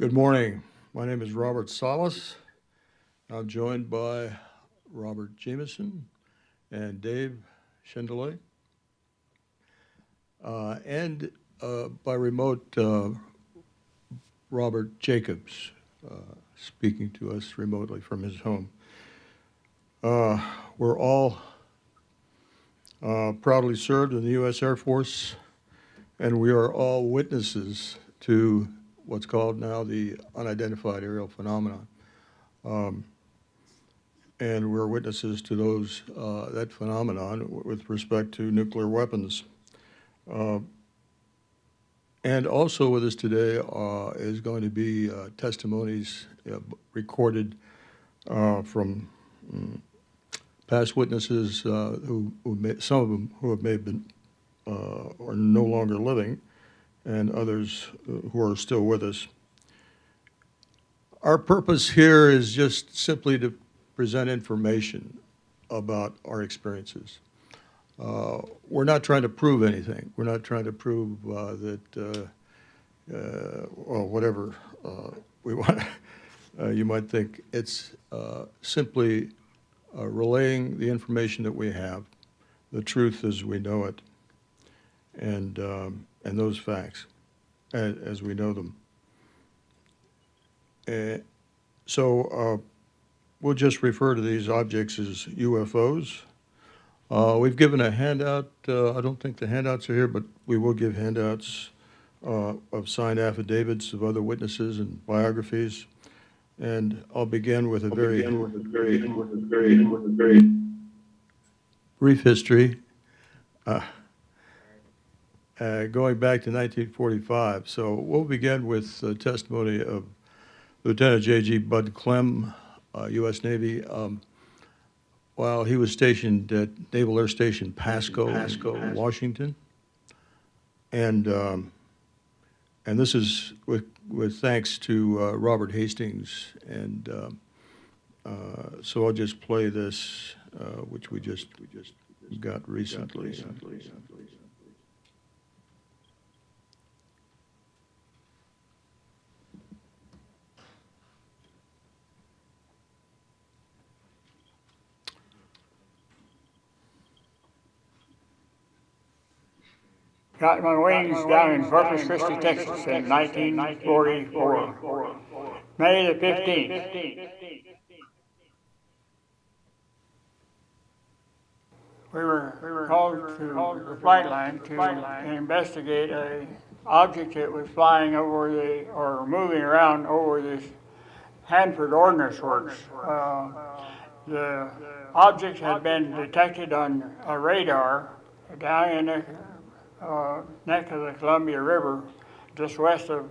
Good morning. My name is Robert Salas. I'm joined by Robert Jameson and Dave Schendelay, and by remote Robert Jacobs, speaking to us remotely from his home. We're all proudly served in the U.S. Air Force, and we are all witnesses to what's called now the unidentified aerial phenomenon. And we're witnesses to that phenomenon with respect to nuclear weapons. And also with us today is going to be testimonies recorded from past witnesses some of them who may have been are no longer living, and others who are still with us. Our purpose here is just simply to present information about our experiences. We're not trying to prove anything. We're not trying to prove that, well, whatever we want. You might think it's simply relaying the information that we have, the truth as we know it, and those facts as we know them. So we'll just refer to these objects as UFOs. We've given a handout. I don't think the handouts are here, but we will give handouts of signed affidavits of other witnesses and biographies. And I'll begin with a very brief history. Going back to 1945. So we'll begin with the testimony of Lieutenant J.G. Bud Clem, U.S. Navy, while he was stationed at Naval Air Station Pasco, Washington. And this is with thanks to Robert Hastings. And so I'll just play this, which we just got recently. Got my wings down in Corpus Christi, Texas in 1944, May the 15th. We were called to the flight line to investigate an object that was flying over or moving around over this Hanford Ordnance Works. The object had been detected on a radar down in the neck of the Columbia River, just west of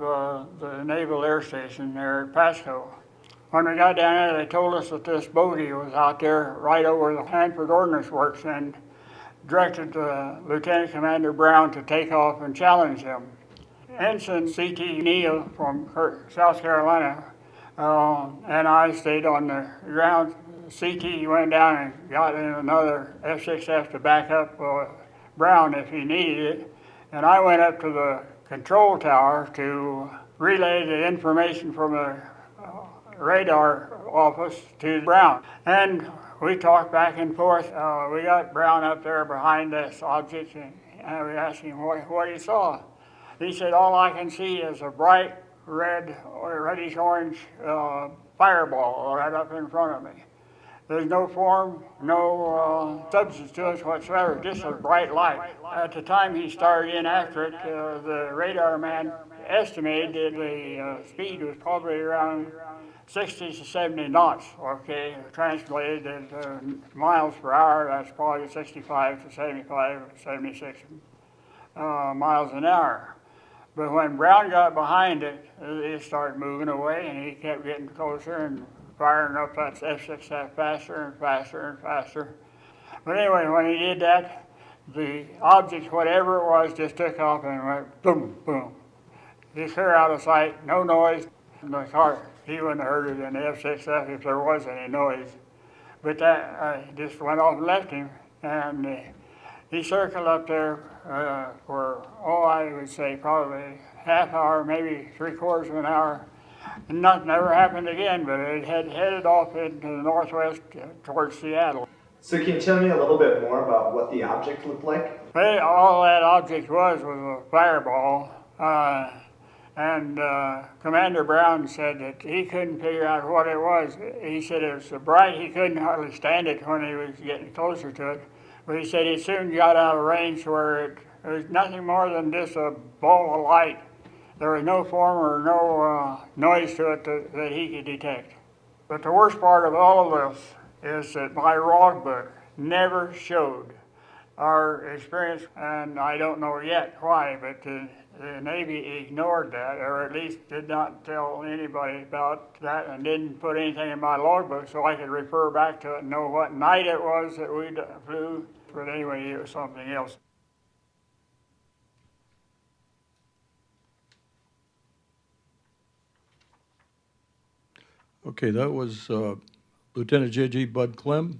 the Naval Air Station there at Pasco. When we got down there, they told us that this bogey was out there right over the Hanford Ordnance Works and directed Lieutenant Commander Brown to take off and challenge him. Ensign C.T. Neal from South Carolina and I stayed on the ground. C.T. went down and got in another F-6F to back up Brown if he needed it, and I went up to the control tower to relay the information from the radar office to Brown. And we talked back and forth. We got Brown up there behind this object, and we asked him what he saw. He said, all I can see is a bright red or reddish orange fireball right up in front of me. There's no form, no substance to it whatsoever, just a bright light. At the time he started in after it, the radar man estimated that the speed was probably around 60 to 70 knots, okay, translated into miles per hour, that's probably 65 to 75, 76 miles an hour. But when Brown got behind it, it started moving away, and he kept getting closer and firing up that F-6F faster and faster and faster. But anyway, when he did that, the object, whatever it was, just took off and went boom, boom. Just clear out of sight, no noise. In the car, he wouldn't have heard it in the F-6F if there was any noise. But that just went off and left him, and he circled up there for, I would say probably half hour, maybe 3/4 of an hour. And nothing ever happened again, but it had headed off into the northwest towards Seattle. So can you tell me a little bit more about what the object looked like? All that object was a fireball. And Commander Brown said that he couldn't figure out what it was. He said it was so bright he couldn't hardly stand it when he was getting closer to it. But he said he soon got out of range where it was nothing more than just a ball of light. There was no form or no noise to it that he could detect. But the worst part of all of this is that my logbook never showed our experience, and I don't know yet why, but the Navy ignored that, or at least did not tell anybody about that, and didn't put anything in my logbook so I could refer back to it and know what night it was that we flew. But anyway, it was something else. Okay, that was Lieutenant J.G. Bud Clem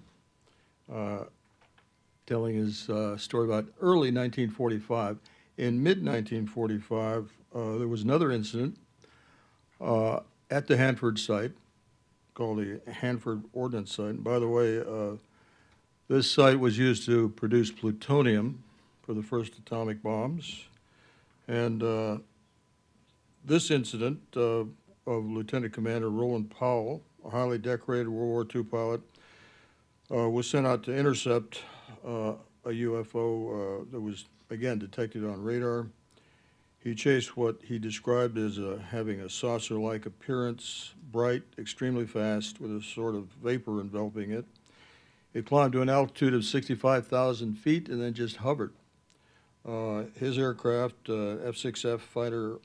telling his story about early 1945. In mid-1945, there was another incident at the Hanford site called the Hanford Ordnance Site. And by the way, this site was used to produce plutonium for the first atomic bombs. And this incident of Lieutenant Commander Roland Powell, a highly decorated World War II pilot, was sent out to intercept a UFO that was, again, detected on radar. He chased what he described as having a saucer-like appearance, bright, extremely fast, with a sort of vapor enveloping it. It climbed to an altitude of 65,000 feet and then just hovered. His aircraft, F-6F fighter,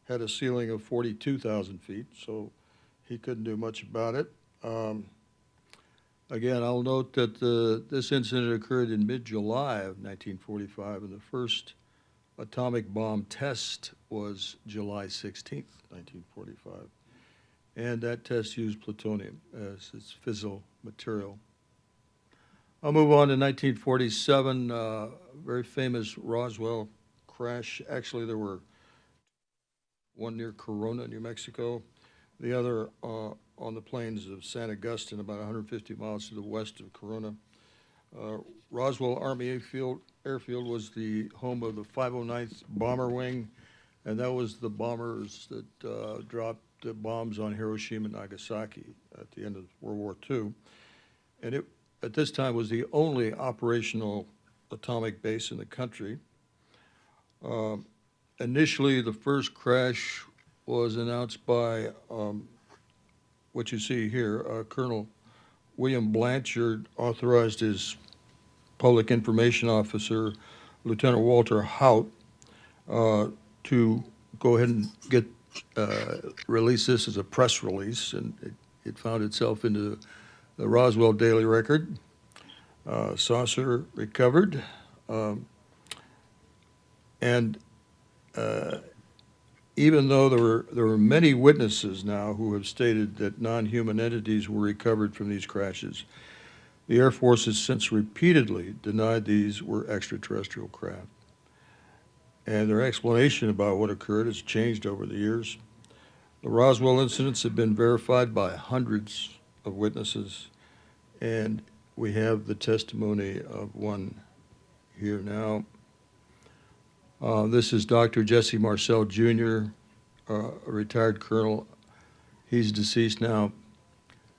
had a ceiling of 42,000 feet, so he couldn't do much about it. Again, I'll note that this incident occurred in mid-July of 1945, and the first atomic bomb test was July 16th, 1945. And that test used plutonium as its fissile material. I'll move on to 1947, very famous Roswell crash. Actually, there were one near Corona, New Mexico, the other on the plains of San Augustine, about 150 miles to the west of Corona. Roswell Army Airfield was the home of the 509th Bomber Wing, and that was the bombers that dropped the bombs on Hiroshima and Nagasaki at the end of World War II. And it, at this time, was the only operational atomic base in the country. Initially, the first crash was announced by what you see here. Colonel William Blanchard authorized his public information officer, Lieutenant Walter Hout, to go ahead and release this as a press release, and it found itself into the Roswell Daily Record. Saucer recovered, and even though there were many witnesses now who have stated that non-human entities were recovered from these crashes, the Air Force has since repeatedly denied these were extraterrestrial craft. And their explanation about what occurred has changed over the years. The Roswell incidents have been verified by hundreds of witnesses, and we have the testimony of one here now. This is Dr. Jesse Marcel Jr., a retired colonel. He's deceased now,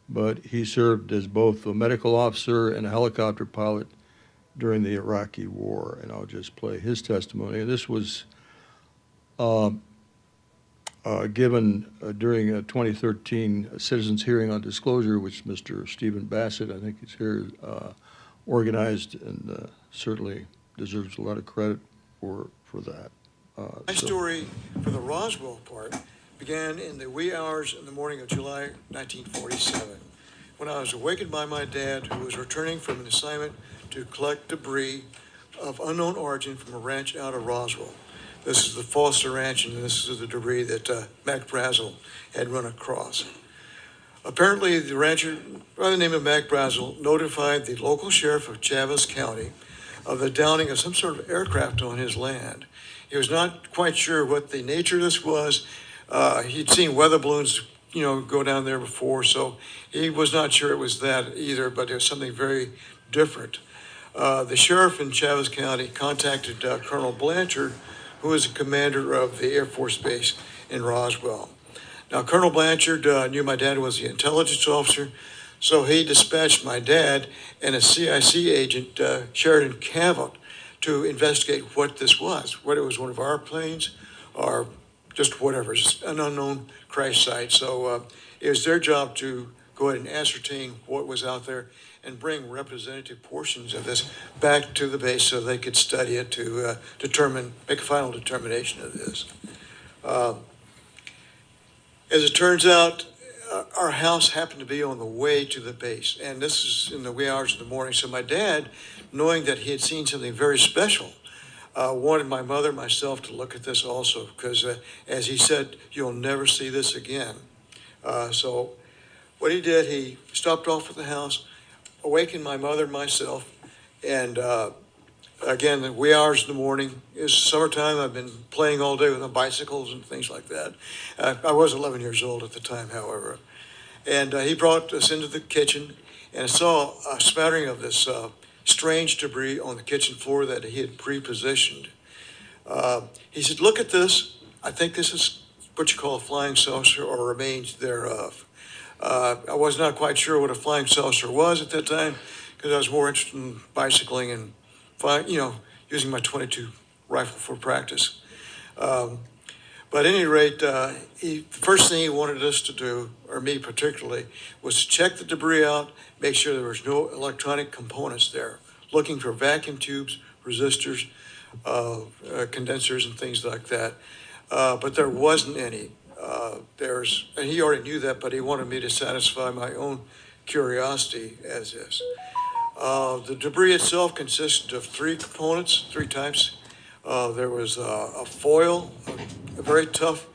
but he served as both a medical officer and a helicopter pilot during the Iraqi War, and I'll just play his testimony. And this was given during a 2013 citizens hearing on disclosure, which Mr. Stephen Bassett, I think is here, organized, and certainly deserves a lot of credit for that. My story for the Roswell part began in the wee hours in the morning of July 1947, when I was awakened by my dad, who was returning from an assignment to collect debris of unknown origin from a ranch out of Roswell. This is the Foster Ranch, and this is the debris that Mac Brazel had run across. Apparently, the rancher, by the name of Mac Brazel, notified the local sheriff of Chaves County of the downing of some sort of aircraft on his land. He was not quite sure what the nature of this was, He'd seen weather balloons, go down there before, so he was not sure it was that either, but it was something very different. The sheriff in Chavez County contacted Colonel Blanchard, who was the commander of the Air Force Base in Roswell. Now, Colonel Blanchard knew my dad was the intelligence officer, so he dispatched my dad and a CIC agent, Sheridan Cavett, to investigate what this was, whether it was one of our planes or just whatever, just an unknown crash site. So it was their job to go ahead and ascertain what was out there and bring representative portions of this back to the base so they could study it to make a final determination of this. As it turns out, our house happened to be on the way to the base, and this is in the wee hours of the morning. So my dad, knowing that he had seen something very special, wanted my mother and myself to look at this also, because as he said, you'll never see this again. So what he did, he stopped off at the house, awakened my mother and myself, and again, the wee hours in the morning. It's summertime. I've been playing all day with my bicycles and things like that. I was 11 years old at the time, however. And he brought us into the kitchen, and I saw a smattering of this strange debris on the kitchen floor that he had pre-positioned. He said, look at this. I think this is what you call a flying saucer or remains thereof. I was not quite sure what a flying saucer was at that time because I was more interested in bicycling and using my .22 rifle for practice. But at any rate, the first thing he wanted us to do, or me particularly, was to check the debris out, make sure there was no electronic components there, looking for vacuum tubes, resistors, condensers, and things like that. But there wasn't any. And he already knew that, but he wanted me to satisfy my own curiosity as is. The debris itself consisted of three components, three types. There was a foil, a very tough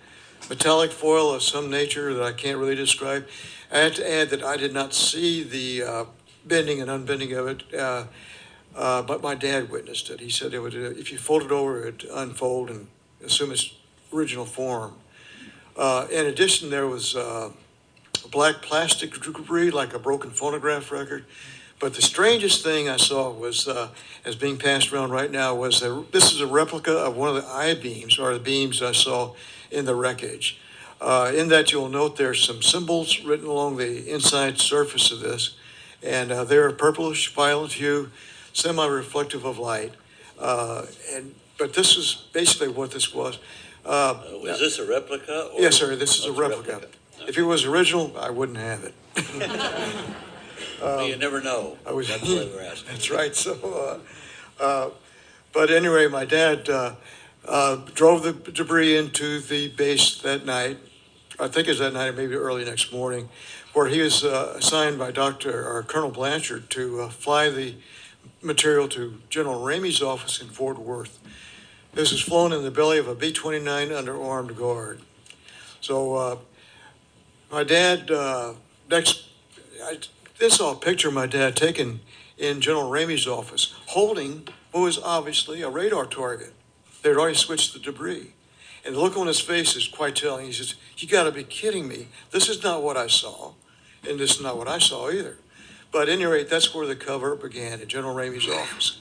metallic foil of some nature that I can't really describe. I have to add that I did not see the bending and unbending of it, but my dad witnessed it. He said it would, if you fold it over, it would unfold and assume its original form. In addition, there was black plastic debris, like a broken phonograph record. But the strangest thing I saw was, as being passed around right now, was this is a replica of one of the I-beams, or the beams I saw in the wreckage. In that, you'll note there's some symbols written along the inside surface of this, and they're a purplish violet hue, semi-reflective of light. But this is basically what this was. Was this a replica? Or Yes, sir, this is a replica. If it was original, I wouldn't have it. Well, you never know. That's why we're asking. That's right. So, but anyway, my dad drove the debris into the base that night. I think it was that night, or maybe early next morning, where he was assigned by Colonel Blanchard to fly the material to General Ramey's office in Fort Worth. This was flown in the belly of a B-29 under armed guard. So my dad This saw a picture of my dad taken in General Ramey's office, holding what was obviously a radar target. They had already switched the debris. And the look on his face is quite telling. He says, you got to be kidding me. This is not what I saw. And this is not what I saw either. But at any rate, that's where the cover-up began, at General Ramey's office.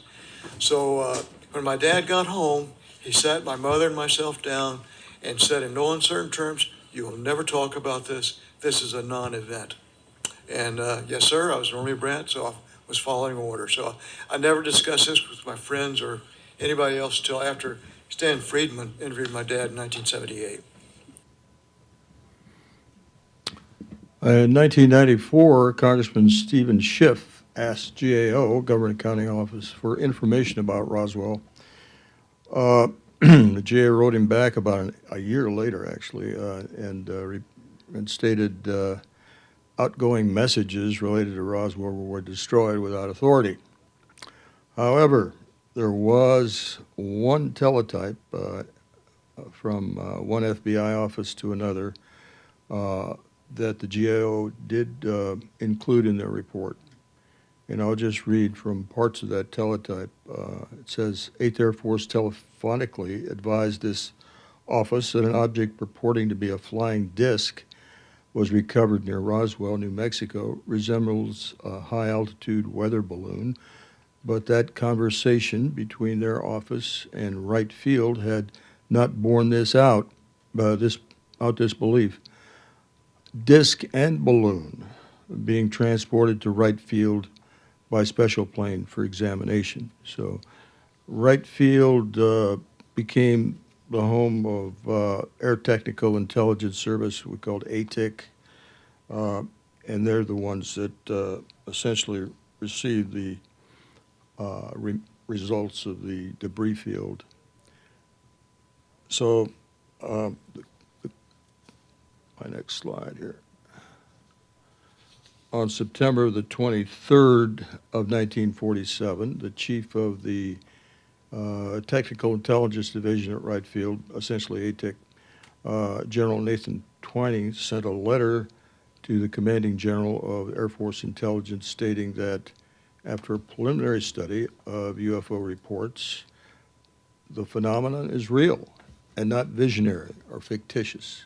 So when my dad got home, he sat my mother and myself down and said in no uncertain terms, you will never talk about this. This is a non-event. And yes, sir, I was an Army brat, so I was following orders. So I never discussed this with my friends or anybody else until after Stan Friedman interviewed my dad in 1978. In 1994, Congressman Stephen Schiff asked GAO, Government Accounting Office, for information about Roswell. The GAO wrote him back about a year later, actually, and stated outgoing messages related to Roswell were destroyed without authority. However, there was one teletype from one FBI office to another that the GAO did include in their report. And I'll just read from parts of that teletype. It says, 8th Air Force telephonically advised this office that an object purporting to be a flying disc was recovered near Roswell, New Mexico, resembles a high-altitude weather balloon, but that conversation between their office and Wright Field had not borne this out, this belief. Disc and balloon being transported to Wright Field by special plane for examination. So Wright Field became the home of Air Technical Intelligence Service, we called ATIC, and they're the ones that essentially received the results of the debris field. So, my next slide here. On September the 23rd of 1947, the chief of the Technical Intelligence Division at Wright Field, essentially ATIC, General Nathan Twining, sent a letter to the commanding general of Air Force Intelligence stating that after a preliminary study of UFO reports, the phenomenon is real and not visionary or fictitious.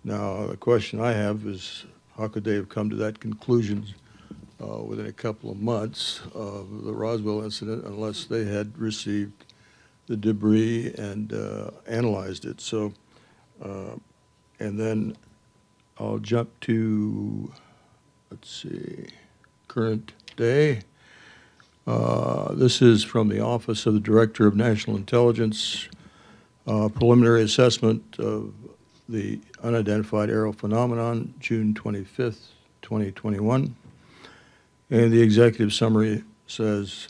Now, the question I have is, how could they have come to that conclusion within a couple of months of the Roswell incident unless they had received the debris and analyzed it? So, and then I'll jump to, let's see, current day. This is from the Office of the Director of National Intelligence, preliminary assessment of the unidentified aerial phenomenon, June 25th, 2021. And the executive summary says,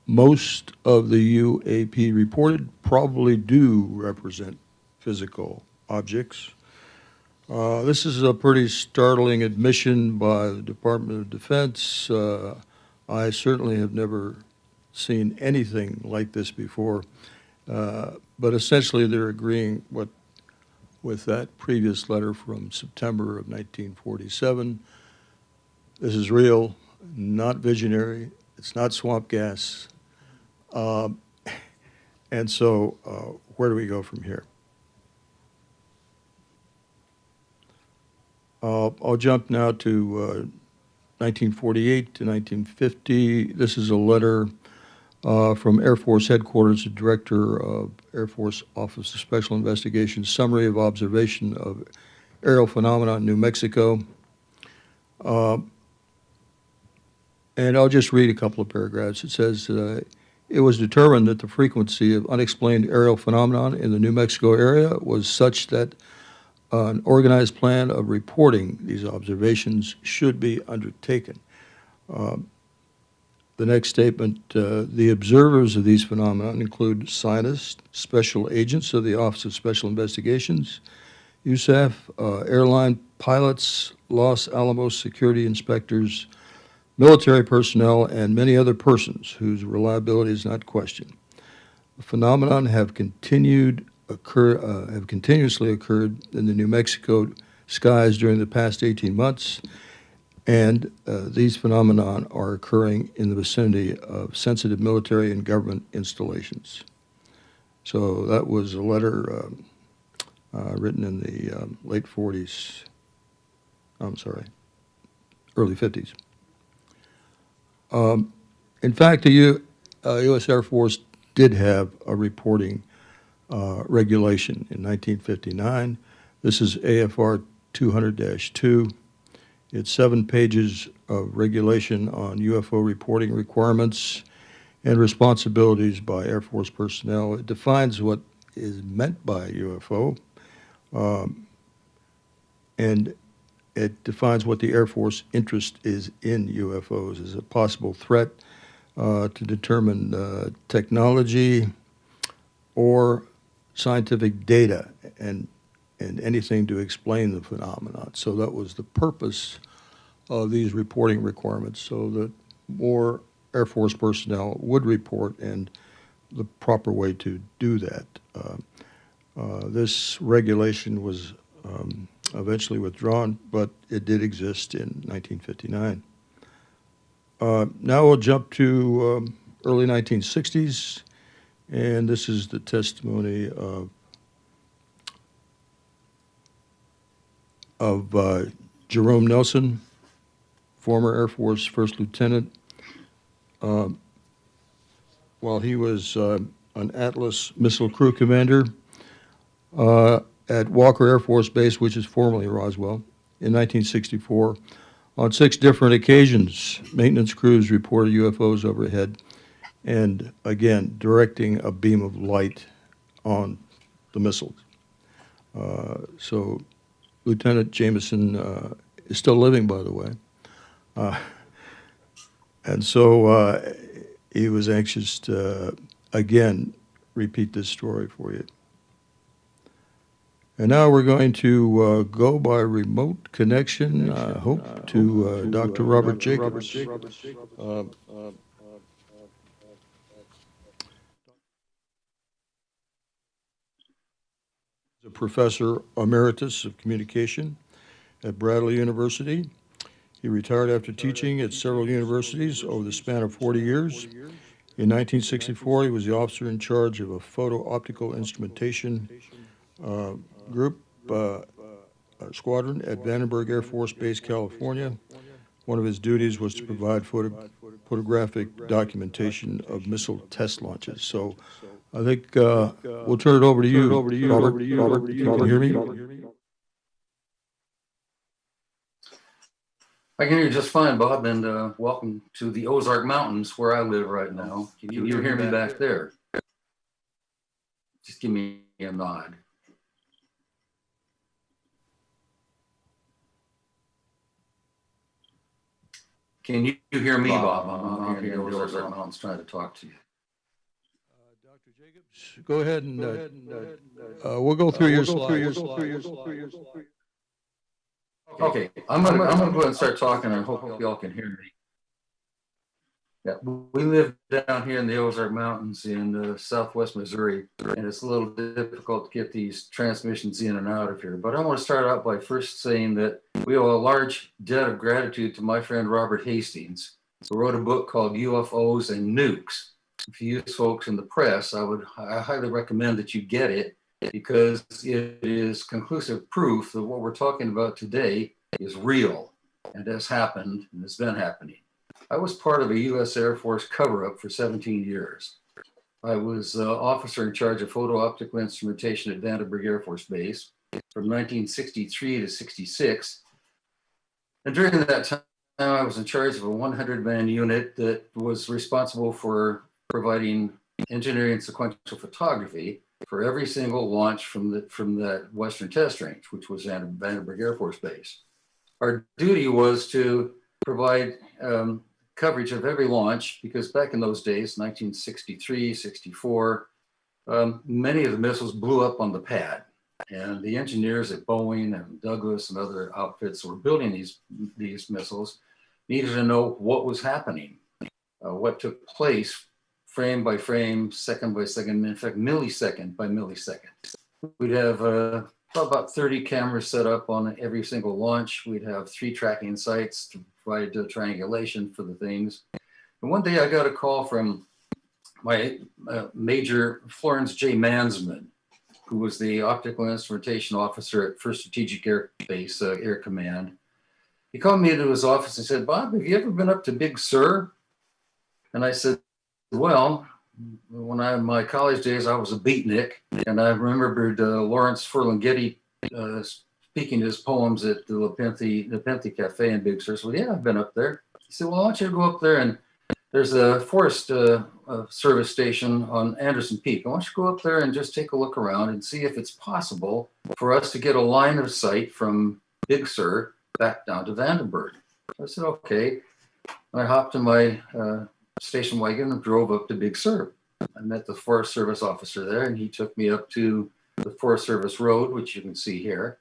most of the UAP reported probably do represent physical objects. This is a pretty startling admission by the Department of Defense. I certainly have never seen anything like this before, but essentially they're agreeing with that previous letter from September of 1947. This is real, not visionary, it's not swamp gas, and so where do we go from here? I'll jump now to 1948 to 1950. This is a letter from Air Force Headquarters, the Director of Air Force Office of Special Investigations, summary of observation of aerial phenomena in New Mexico. And I'll just read a couple of paragraphs. It says, it was determined that the frequency of unexplained aerial phenomenon in the New Mexico area was such that an organized plan of reporting these observations should be undertaken. The next statement, the observers of these phenomena include scientists, special agents of the Office of Special Investigations, USAF, airline pilots, Los Alamos security inspectors, military personnel, and many other persons whose reliability is not questioned. The phenomenon have continuously occurred in the New Mexico skies during the past 18 months, and these phenomena are occurring in the vicinity of sensitive military and government installations. So that was a letter written in the late 40s, early 50s. In fact, the U.S. Air Force did have a reporting regulation in 1959. This is AFR 200-2. It's 7 pages of regulation on UFO reporting requirements and responsibilities by Air Force personnel. It defines what is meant by UFO, and it defines what the Air Force interest is in UFOs as a possible threat to determine technology or scientific data and anything to explain the phenomenon. So that was the purpose of these reporting requirements, so that more Air Force personnel would report, and the proper way to do that. This regulation was eventually withdrawn, but it did exist in 1959. Now we'll jump to early 1960s, and this is the testimony of of Jerome Nelson, former Air Force First Lieutenant. While he was an Atlas missile crew commander at Walker Air Force Base, which is formerly Roswell, in 1964. On 6 different occasions, maintenance crews reported UFOs overhead, and again, directing a beam of light on the missiles. So Lieutenant Jameson is still living, by the way. And so he was anxious to, again, repeat this story for you. And now we're going to go by remote connection, I hope, to Dr. Robert Jacobs. A professor emeritus of communication at Bradley University. He retired after teaching at several universities over the span of 40 years. In 1964, he was the officer in charge of a photo-optical instrumentation group squadron at Vandenberg Air Force Base, California. One of his duties was to provide photographic documentation of missile test launches. So I think we'll turn it over to you, Robert. Robert, you can hear me? I can hear you just fine, Bob, and welcome to the Ozark Mountains where I live right now. Can you hear me back there? Just give me a nod. Can you hear me, Bob? I'm out here in the Ozark Mountains trying to talk to you. Dr. Jacobs, go ahead and we'll go through your slides. Okay, I'm gonna go ahead and start talking. I hope y'all can hear me. Yeah, we live down here in the Ozark Mountains in southwest Missouri, and it's a little difficult to get these transmissions in and out of here. But I want to start out by first saying that we owe a large debt of gratitude to my friend Robert Hastings, who wrote a book called UFOs and Nukes. If you use folks in the press, I highly recommend that you get it, because it is conclusive proof that what we're talking about today is real and has happened and has been happening. I was part of a U.S. Air Force cover-up for 17 years. I was officer in charge of photo-optical instrumentation at Vandenberg Air Force Base from 1963 to 66. And during that time, I was in charge of a 100-man unit that was responsible for providing engineering and sequential photography for every single launch from that Western Test Range, which was at Vandenberg Air Force Base. Our duty was to provide coverage of every launch, because back in those days, 1963, 64, many of the missiles blew up on the pad. And the engineers at Boeing and Douglas and other outfits that were building these missiles needed to know what was happening, what took place frame by frame, second by second, in fact, millisecond by millisecond. We'd have about 30 cameras set up on every single launch. We'd have 3 tracking sites to provide triangulation for the things. And one day I got a call from my Major Florence J. Mansman, who was the optical instrumentation officer at 1st Strategic Air Base Air Command. He called me into his office and said, "Bob, have you ever been up to Big Sur?" And I said, "Well, when in my college days, I was a beatnik, and I remembered Lawrence Ferlinghetti speaking his poems at the Nepenthe Cafe in Big Sur." So, "Yeah, I've been up there." He said, "Well, I want you to go up there, and there's a Forest Service station on Anderson Peak. I want you to go up there and just take a look around and see if it's possible for us to get a line of sight from Big Sur back down to Vandenberg." I said, "Okay." And I hopped in my station wagon and drove up to Big Sur. I met the Forest Service officer there, and he took me up to the Forest Service Road, which you can see here.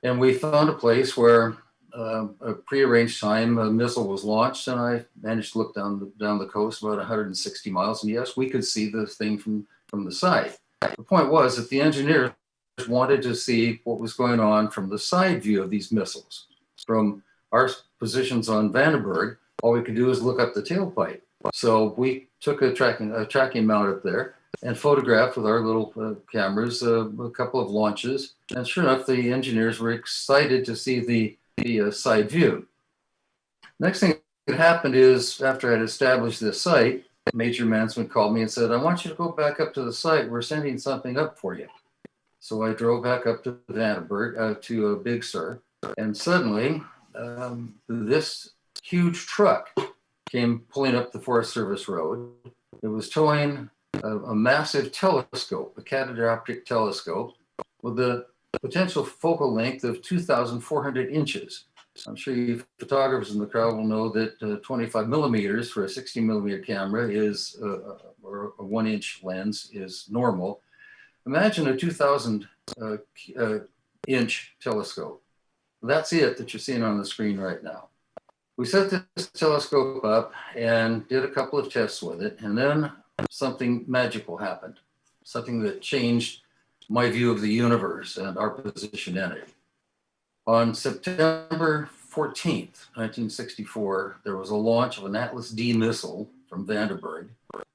And we found a place where a prearranged time a missile was launched, and I managed to look down the coast about 160 miles. And yes, we could see the thing from the side. The point was that the engineers wanted to see what was going on from the side view of these missiles. From our positions on Vandenberg, all we could do is look up the tailpipe. So we took a tracking mount up there, and photographed with our little cameras a couple of launches. And sure enough, the engineers were excited to see the side view. Next thing that happened is, after I'd established this site, Major Mansman called me and said, I want you to go back up to the site. We're sending something up for you. So I drove back up to Vandenberg, to Big Sur, and suddenly this huge truck came pulling up the Forest Service Road. It was towing a massive telescope, a catadioptric telescope, with a potential focal length of 2,400 inches. I'm sure you photographers in the crowd will know that 25 millimeters for a 60 millimeter camera is, or a 1-inch lens is normal. Imagine a 2,000 inch telescope. That's it that you're seeing on the screen right now. We set this telescope up and did a couple of tests with it, and then something magical happened, something that changed my view of the universe and our position in it. On September 14th, 1964, there was a launch of an Atlas D missile from Vandenberg.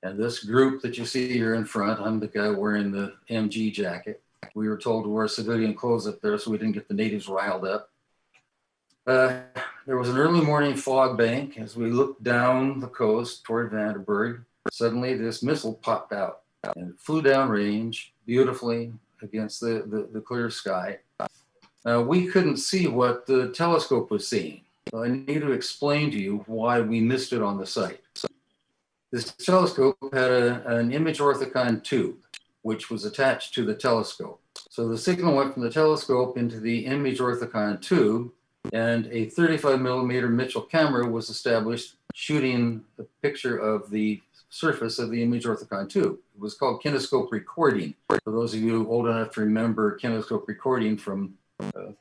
And this group that you see here in front, I'm the guy wearing the MG jacket. We were told to wear civilian clothes up there so we didn't get the natives riled up. There was an early morning fog bank as we looked down the coast toward Vandenberg. Suddenly this missile popped out and it flew downrange beautifully against the clear sky. We couldn't see what the telescope was seeing. So I need to explain to you why we missed it on the site. This telescope had an image orthicon tube, which was attached to the telescope. So the signal went from the telescope into the image orthicon tube, and a 35 millimeter Mitchell camera was established shooting a picture of the surface of the image orthicon tube. It was called kinescope recording. For those of you old enough to remember kinescope recording from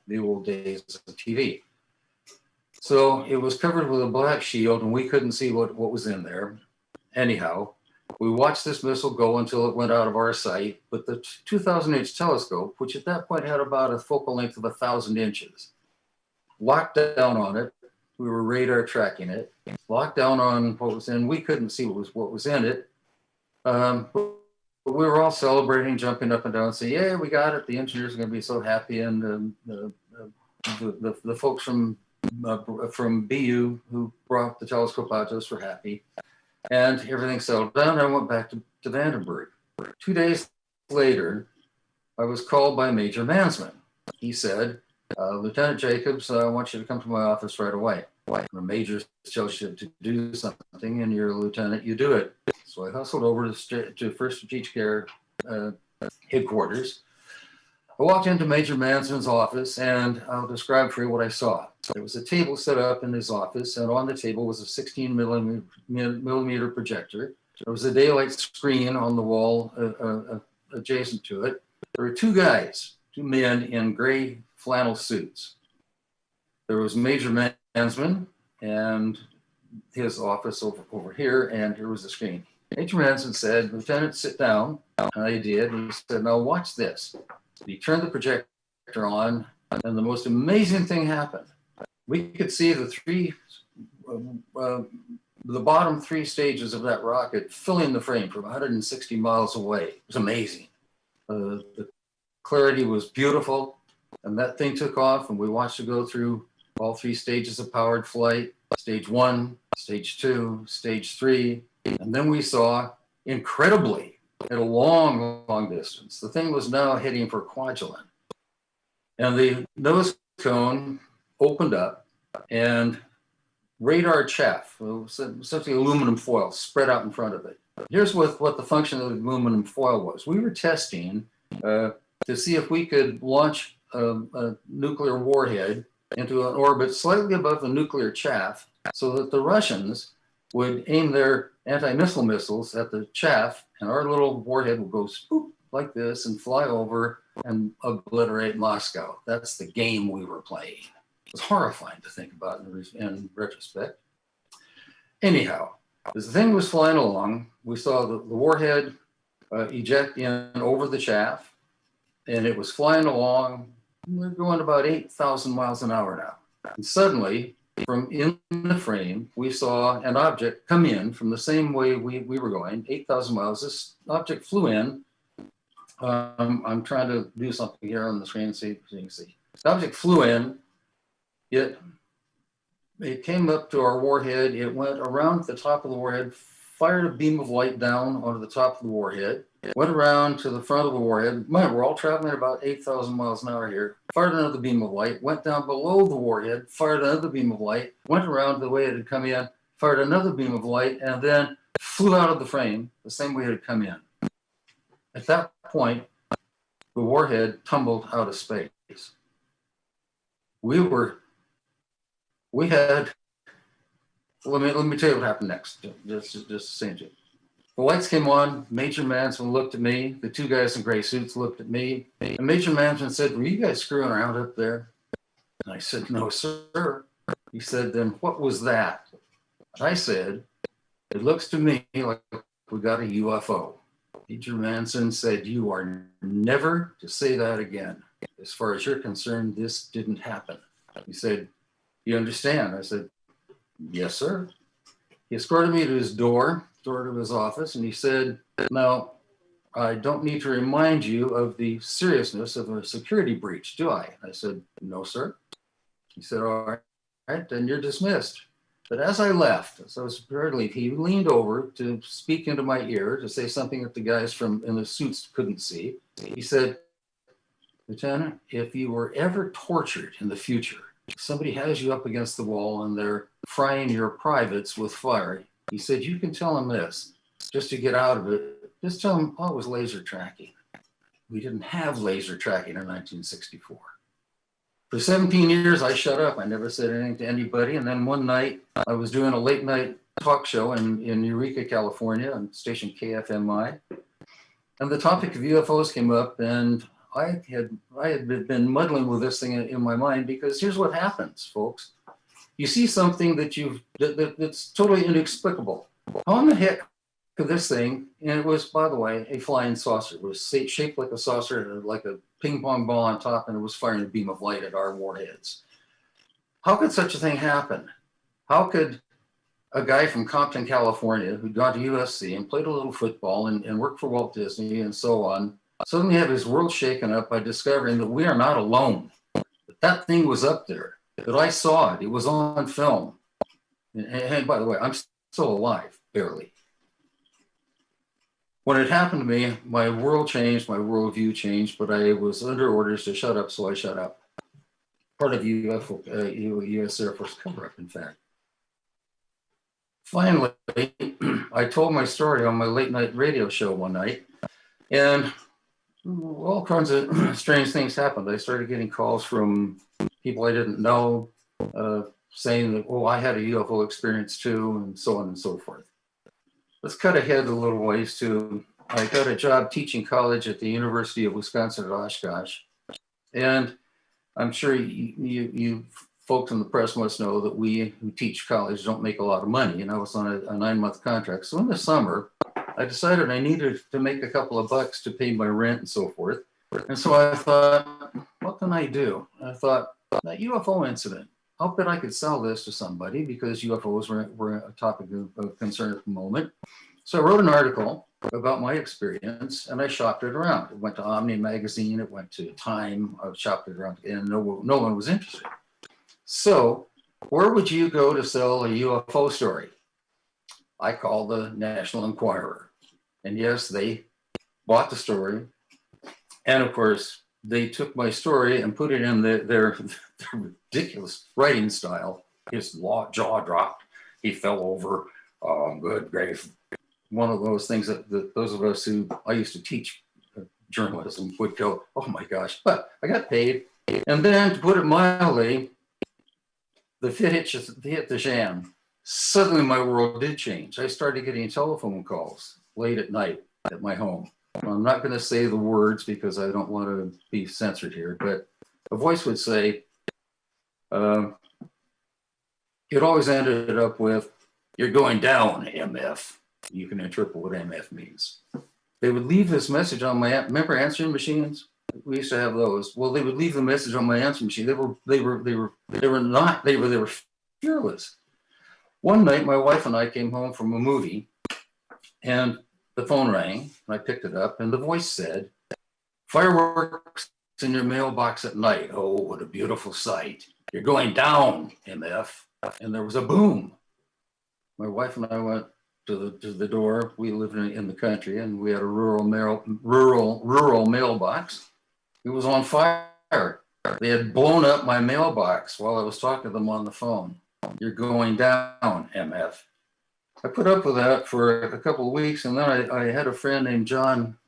the old days of TV. So it was covered with a black shield and we couldn't see what was in there. Anyhow, we watched this missile go until it went out of our sight, but the 2,000 inch telescope, which at that point had about a focal length of 1,000 inches, locked down on it. We were radar tracking it, locked down on what was in. We couldn't see what was in it. But we were all celebrating, jumping up and down, saying, yeah, we got it. The engineers are going to be so happy. And the folks from BU who brought the telescope out to us were happy. And everything settled down. I went back to Vandenberg. 2 days later, I was called by Major Mansman. He said, Lieutenant Jacobs, I want you to come to my office right away. The major tells you to do something and you're a lieutenant, you do it. So I hustled over to First Strategic Air headquarters. I walked into Major Mansman's office and I'll describe for you what I saw. There was a table set up in his office, and on the table was a 16 millimeter projector. There was a daylight screen on the wall adjacent to it. There were two men in gray flannel suits. There was Major Mansman and his office over here, and here was the screen. Major Mansman said, Lieutenant, sit down. And I did. He said, now watch this. He turned the projector on, and the most amazing thing happened. We could see the bottom three stages of that rocket filling the frame from 160 miles away. It was amazing. The clarity was beautiful, and that thing took off, and we watched it go through all three stages of powered flight, stage 1, stage 2, stage 3, and then we saw, incredibly, at a long distance, the thing was now heading for Kwajalein. And the nose cone opened up, and radar chaff, essentially aluminum foil, spread out in front of it. Here's what the function of the aluminum foil was. We were testing to see if we could launch a nuclear warhead into an orbit slightly above the nuclear chaff so that the Russians would aim their anti-missile missiles at the chaff, and our little warhead would go spoop like this and fly over and obliterate Moscow. That's the game we were playing. It was horrifying to think about in retrospect. Anyhow, as the thing was flying along, we saw the warhead eject in over the chaff, and it was flying along. We're going about 8,000 miles an hour now. And suddenly, from in the frame, we saw an object come in from the same way we were going, 8,000 miles. This object flew in. I'm trying to do something here on the screen so you can see. The object flew in. It came up to our warhead. It went around the top of the warhead, fired a beam of light down onto the top of the warhead, went around to the front of the warhead. Man, we're all traveling at about 8,000 miles an hour here. Fired another beam of light, went down below the warhead, fired another beam of light, went around the way it had come in, fired another beam of light, and then flew out of the frame the same way it had come in. At that point, the warhead tumbled out of space. Let me tell you what happened next. Just to change it. The lights came on. Major Manson looked at me. The two guys in gray suits looked at me. And Major Manson said, "Were you guys screwing around up there?" And I said, "No, sir." He said, "Then what was that?" And I said, "It looks to me like we got a UFO." Major Manson said, "You are never to say that again. As far as you're concerned, this didn't happen." He said, "You understand?" I said, "Yes, sir." He escorted me to his door to his office, and he said, "Now, I don't need to remind you of the seriousness of a security breach, do I?" I said, "No, sir." He said, "All right, then you're dismissed." But as I left, as I was prepared to leave, he leaned over to speak into my ear to say something that the guys in the suits couldn't see. He said, "Lieutenant, if you were ever tortured in the future, somebody has you up against the wall and they're frying your privates with fire," he said, "you can tell them this, just to get out of it. Just tell them, oh, it was laser tracking." We didn't have laser tracking in 1964. For 17 years, I shut up. I never said anything to anybody. And then one night, I was doing a late night talk show in Eureka, California, on station KFMI. And the topic of UFOs came up, and I had been muddling with this thing in my mind, because here's what happens, folks. You see something that's totally inexplicable. How in the heck could this thing, and it was, by the way, a flying saucer. It was shaped like a saucer, like a ping pong ball on top, and it was firing a beam of light at our warheads. How could such a thing happen? How could a guy from Compton, California, who'd gone to USC and played a little football and worked for Walt Disney and so on, suddenly have his world shaken up by discovering that we are not alone? That thing was up there, that I saw it. It was on film. And by the way, I'm still alive, barely. When it happened to me, my world changed, my worldview changed, but I was under orders to shut up, so I shut up. Part of U.S. Air Force cover-up, in fact. Finally, I told my story on my late night radio show one night, and all kinds of strange things happened. I started getting calls from people I didn't know, saying that, "Oh, I had a UFO experience too," and so on and so forth. Let's cut ahead a little ways to, I got a job teaching college at the University of Wisconsin at Oshkosh. And I'm sure you folks in the press must know that we who teach college don't make a lot of money. And I was on a 9-month contract. So in the summer, I decided I needed to make a couple of bucks to pay my rent and so forth. And so I thought, what can I do? I thought, that UFO incident, I'll bet I could sell this to somebody, because UFOs were a topic of concern at the moment. So I wrote an article about my experience, and I shopped it around. It went to Omni magazine, it went to Time, I shopped it around, and no one was interested. So where would you go to sell a UFO story? I called the National Enquirer. And yes, they bought the story. And of course, they took my story and put it in their ridiculous writing style. His jaw dropped. He fell over. Oh, good grief. One of those things that those of us who I used to teach journalism would go, oh my gosh. But I got paid. And then, to put it mildly, the fit hit the jam. Suddenly my world did change. I started getting telephone calls late at night at my home. I'm not going to say the words because I don't want to be censored here, but a voice would say, it always ended up with, "You're going down, MF." You can interpret what MF means. They would leave this message on my, remember answering machines? We used to have those. Well, they would leave the message on my answering machine. They were fearless. One night, my wife and I came home from a movie, and the phone rang, and I picked it up, and the voice said, "Fireworks in your mailbox at night. Oh, what a beautiful sight. You're going down, MF." And there was a boom. My wife and I went to the door. We lived in the country, and we had a rural mailbox. It was on fire. They had blown up my mailbox while I was talking to them on the phone. "You're going down, MF." I put up with that for a couple of weeks, and then I had a friend named John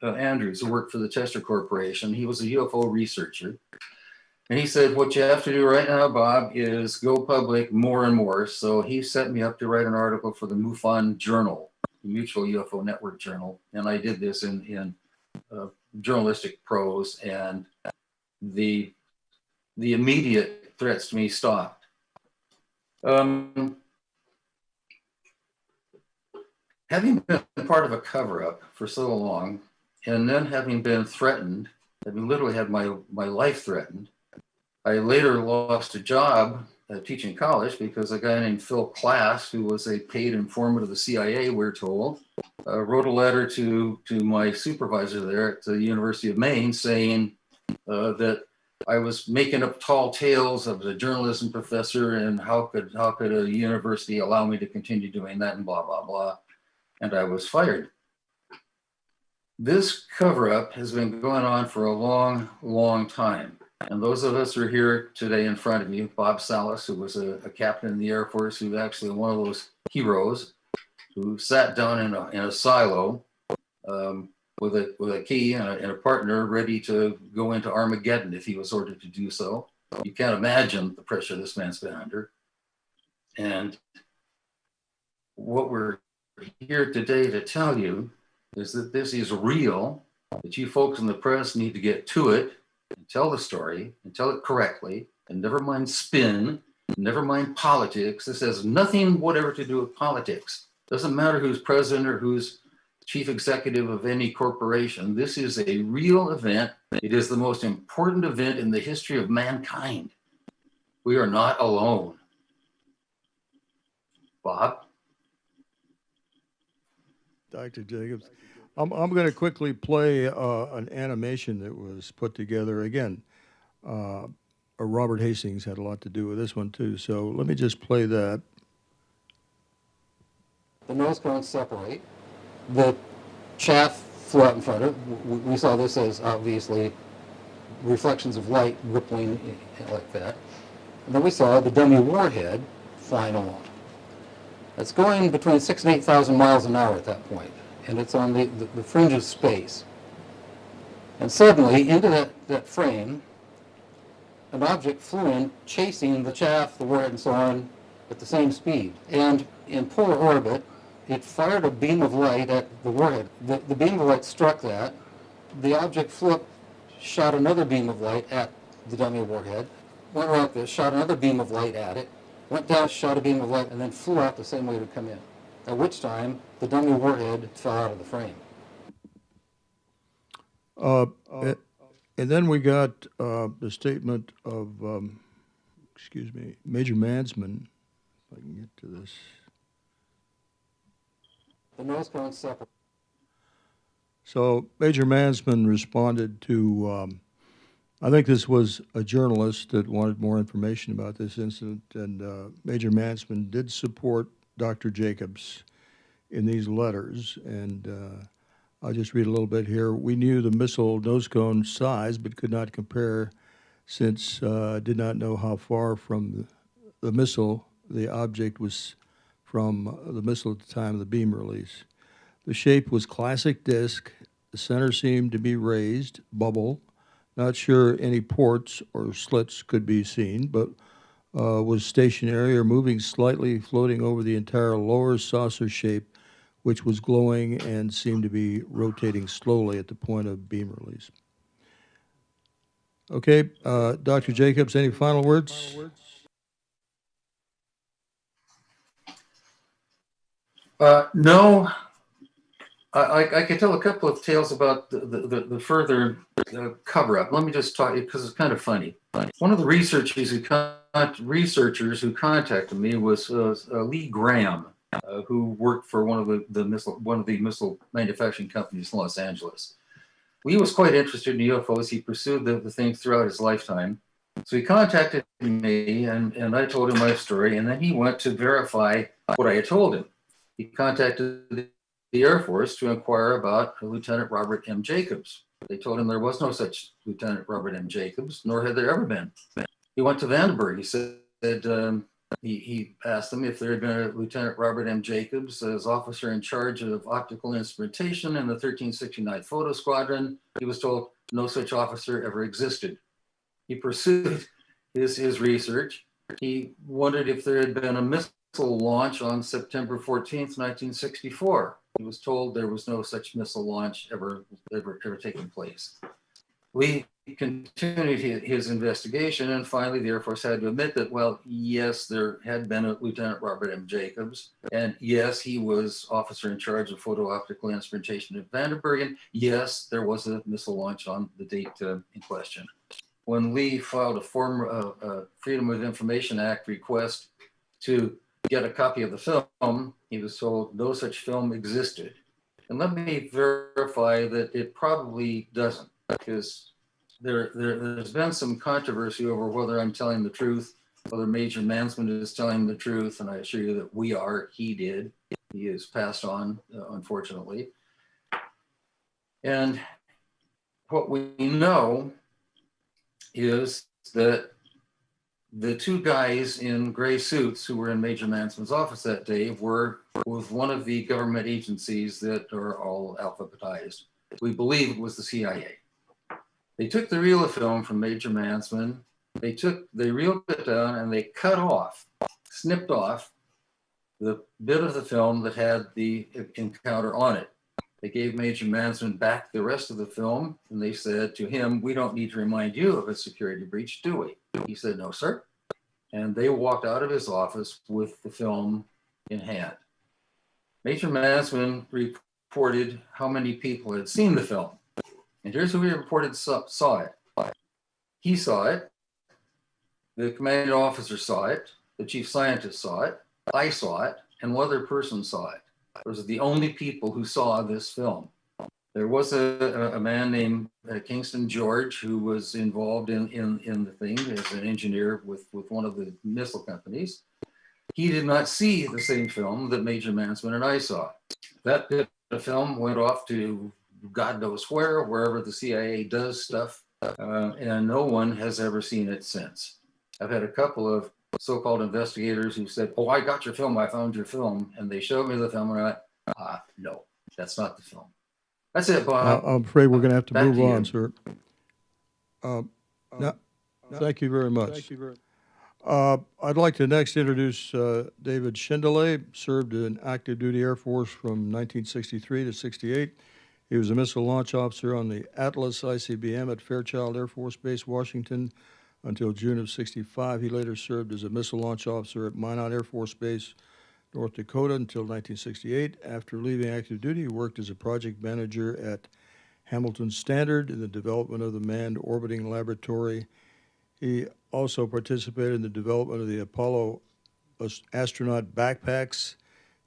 Andrews who worked for the Tester Corporation. He was a UFO researcher. And he said, "What you have to do right now, Bob, is go public more and more." So he set me up to write an article for the MUFON Journal, the Mutual UFO Network Journal. And I did this in journalistic prose, and the immediate threats to me stopped. Having been part of a cover-up for so long, and then having been threatened, having literally had my life threatened, I later lost a job teaching college because a guy named Phil Klass, who was a paid informant of the CIA, we're told, wrote a letter to my supervisor there at the University of Maine saying that I was making up tall tales. I was a journalism professor, and how could a university allow me to continue doing that, and blah, blah, blah. And I was fired. This cover-up has been going on for a long, long time. And those of us who are here today in front of you, Bob Salas, who was a captain in the Air Force, who's actually one of those heroes, who sat down in a silo with a key and a partner ready to go into Armageddon if he was ordered to do so. You can't imagine the pressure this man's been under. And what we're here today to tell you is that this is real, that you folks in the press need to get to it and tell the story and tell it correctly, and never mind spin, never mind politics. This has nothing whatever to do with politics. Doesn't matter who's president or who's chief executive of any corporation. This is a real event. It is the most important event in the history of mankind. We are not alone. Bob? Dr. Jacobs. I'm going to quickly play an animation that was put together. Again, Robert Hastings had a lot to do with this one too. So let me just play that. The nose cones separate. The chaff flew out in front of it. We saw this as obviously reflections of light rippling like that. And then we saw the dummy warhead flying along. It's going between 6,000 and 8,000 miles an hour at that point, and it's on the fringe of space. And suddenly, into that frame, an object flew in, chasing the chaff, the warhead, and so on, at the same speed. And in polar orbit, it fired a beam of light at the warhead. The beam of light struck that. The object flew up, shot another beam of light at the dummy warhead, went like this, shot another beam of light at it, went down, shot a beam of light, and then flew out the same way it had come in. At which time, the dummy warhead fell out of the frame. And then we got the statement of, Major Mansman. If I can get to this. The nose cones separate. So Major Mansman responded to, I think this was a journalist that wanted more information about this incident, and Major Mansman did support Dr. Jacobs in these letters, and I'll just read a little bit here. "We knew the missile nose cone size, but could not compare since did not know how far from the missile the object was from the missile at the time of the beam release. The shape was classic disc. The center seemed to be raised, bubble. Not sure any ports or slits could be seen, but was stationary or moving slightly, floating over the entire lower saucer shape, which was glowing and seemed to be rotating slowly at the point of beam release." Okay, Dr. Jacobs, any final words? No, I could tell a couple of tales about the further cover-up. Let me just talk, because it's kind of funny. One of the researchers who contacted me was Lee Graham, who worked for one of the missile manufacturing companies in Los Angeles. He was quite interested in UFOs. He pursued the thing throughout his lifetime. So he contacted me, and I told him my story, and then he went to verify what I had told him. He contacted the Air Force to inquire about Lieutenant Robert M. Jacobs. They told him there was no such Lieutenant Robert M. Jacobs, nor had there ever been. He went to Vandenberg. He said he asked them if there had been a Lieutenant Robert M. Jacobs as officer in charge of optical instrumentation in the 1369 Photo Squadron. He was told no such officer ever existed. He pursued his research. He wondered if there had been a missile launch on September 14th, 1964. He was told there was no such missile launch ever taking place. Lee continued his investigation, and finally the Air Force had to admit that, well, yes, there had been a Lieutenant Robert M. Jacobs, and yes, he was officer in charge of photo-optical instrumentation at Vandenberg, and yes, there was a missile launch on the date in question. When Lee filed a Freedom of Information Act request to get a copy of the film, he was told no such film existed. And let me verify that it probably doesn't, because there's been some controversy over whether I'm telling the truth, whether Major Mansman is telling the truth, and I assure you that we are. He did. He is passed on, unfortunately. And what we know is that the two guys in gray suits who were in Major Mansman's office that day were with one of the government agencies that are all alphabetized. We believe it was the CIA. They took the reel of film from Major Mansman, they reeled it down, and they snipped off the bit of the film that had the encounter on it. They gave Major Mansman back the rest of the film, and they said to him, "We don't need to remind you of a security breach, do we?" He said, "No, sir." And they walked out of his office with the film in hand. Major Mansman reported how many people had seen the film. And here's who he reported saw it. He saw it, the commanding officer saw it, the chief scientist saw it, I saw it, and one other person saw it. Those are the only people who saw this film. There was a man named Kingston George who was involved in the thing as an engineer with one of the missile companies. He did not see the same film that Major Mansman and I saw. That bit of film went off to God knows where, wherever the CIA does stuff, and no one has ever seen it since. I've had a couple of so-called investigators who said, "Oh, I got your film, I found your film," and they showed me the film, and I went, no, that's not the film. That's it, Bob. I'm afraid we're going to have to Back move to you. on, sir. Thank you very much. I'd like to next introduce David Schindelay, served in active duty Air Force from 1963 to 68. He was a missile launch officer on the Atlas ICBM at Fairchild Air Force Base, Washington, until June of 65. He later served as a missile launch officer at Minot Air Force Base, North Dakota, until 1968. After leaving active duty, he worked as a project manager at Hamilton Standard in the development of the Manned Orbiting Laboratory. He also participated in the development of the Apollo astronaut backpacks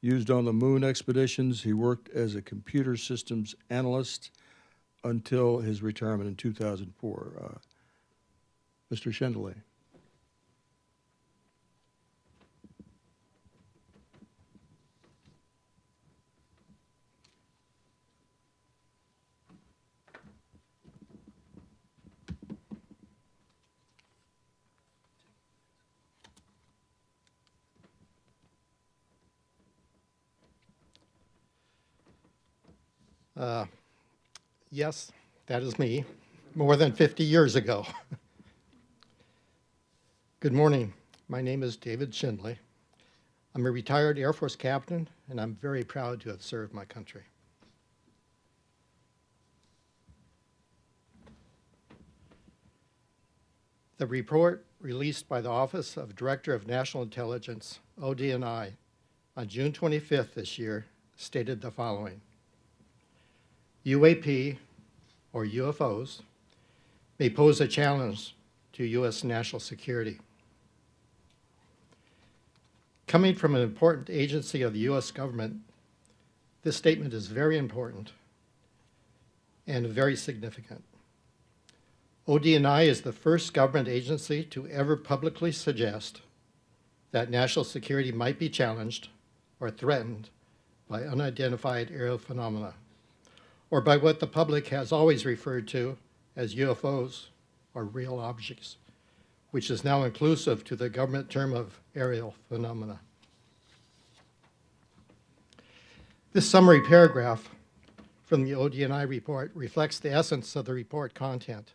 used on the moon expeditions. He worked as a computer systems analyst until his retirement in 2004. Mr. Schindelay. Yes, that is me, more than 50 years ago. Good morning. My name is David Schindelay. I'm a retired Air Force captain, and I'm very proud to have served my country. The report released by the Office of Director of National Intelligence, ODNI, on June 25th this year stated the following. UAP, or UFOs, may pose a challenge to U.S. national security. Coming from an important agency of the U.S. government, this statement is very important and very significant. ODNI is the first government agency to ever publicly suggest that national security might be challenged or threatened by unidentified aerial phenomena, or by what the public has always referred to as UFOs, or real objects, which is now inclusive to the government term of aerial phenomena. This summary paragraph from the ODNI report reflects the essence of the report content.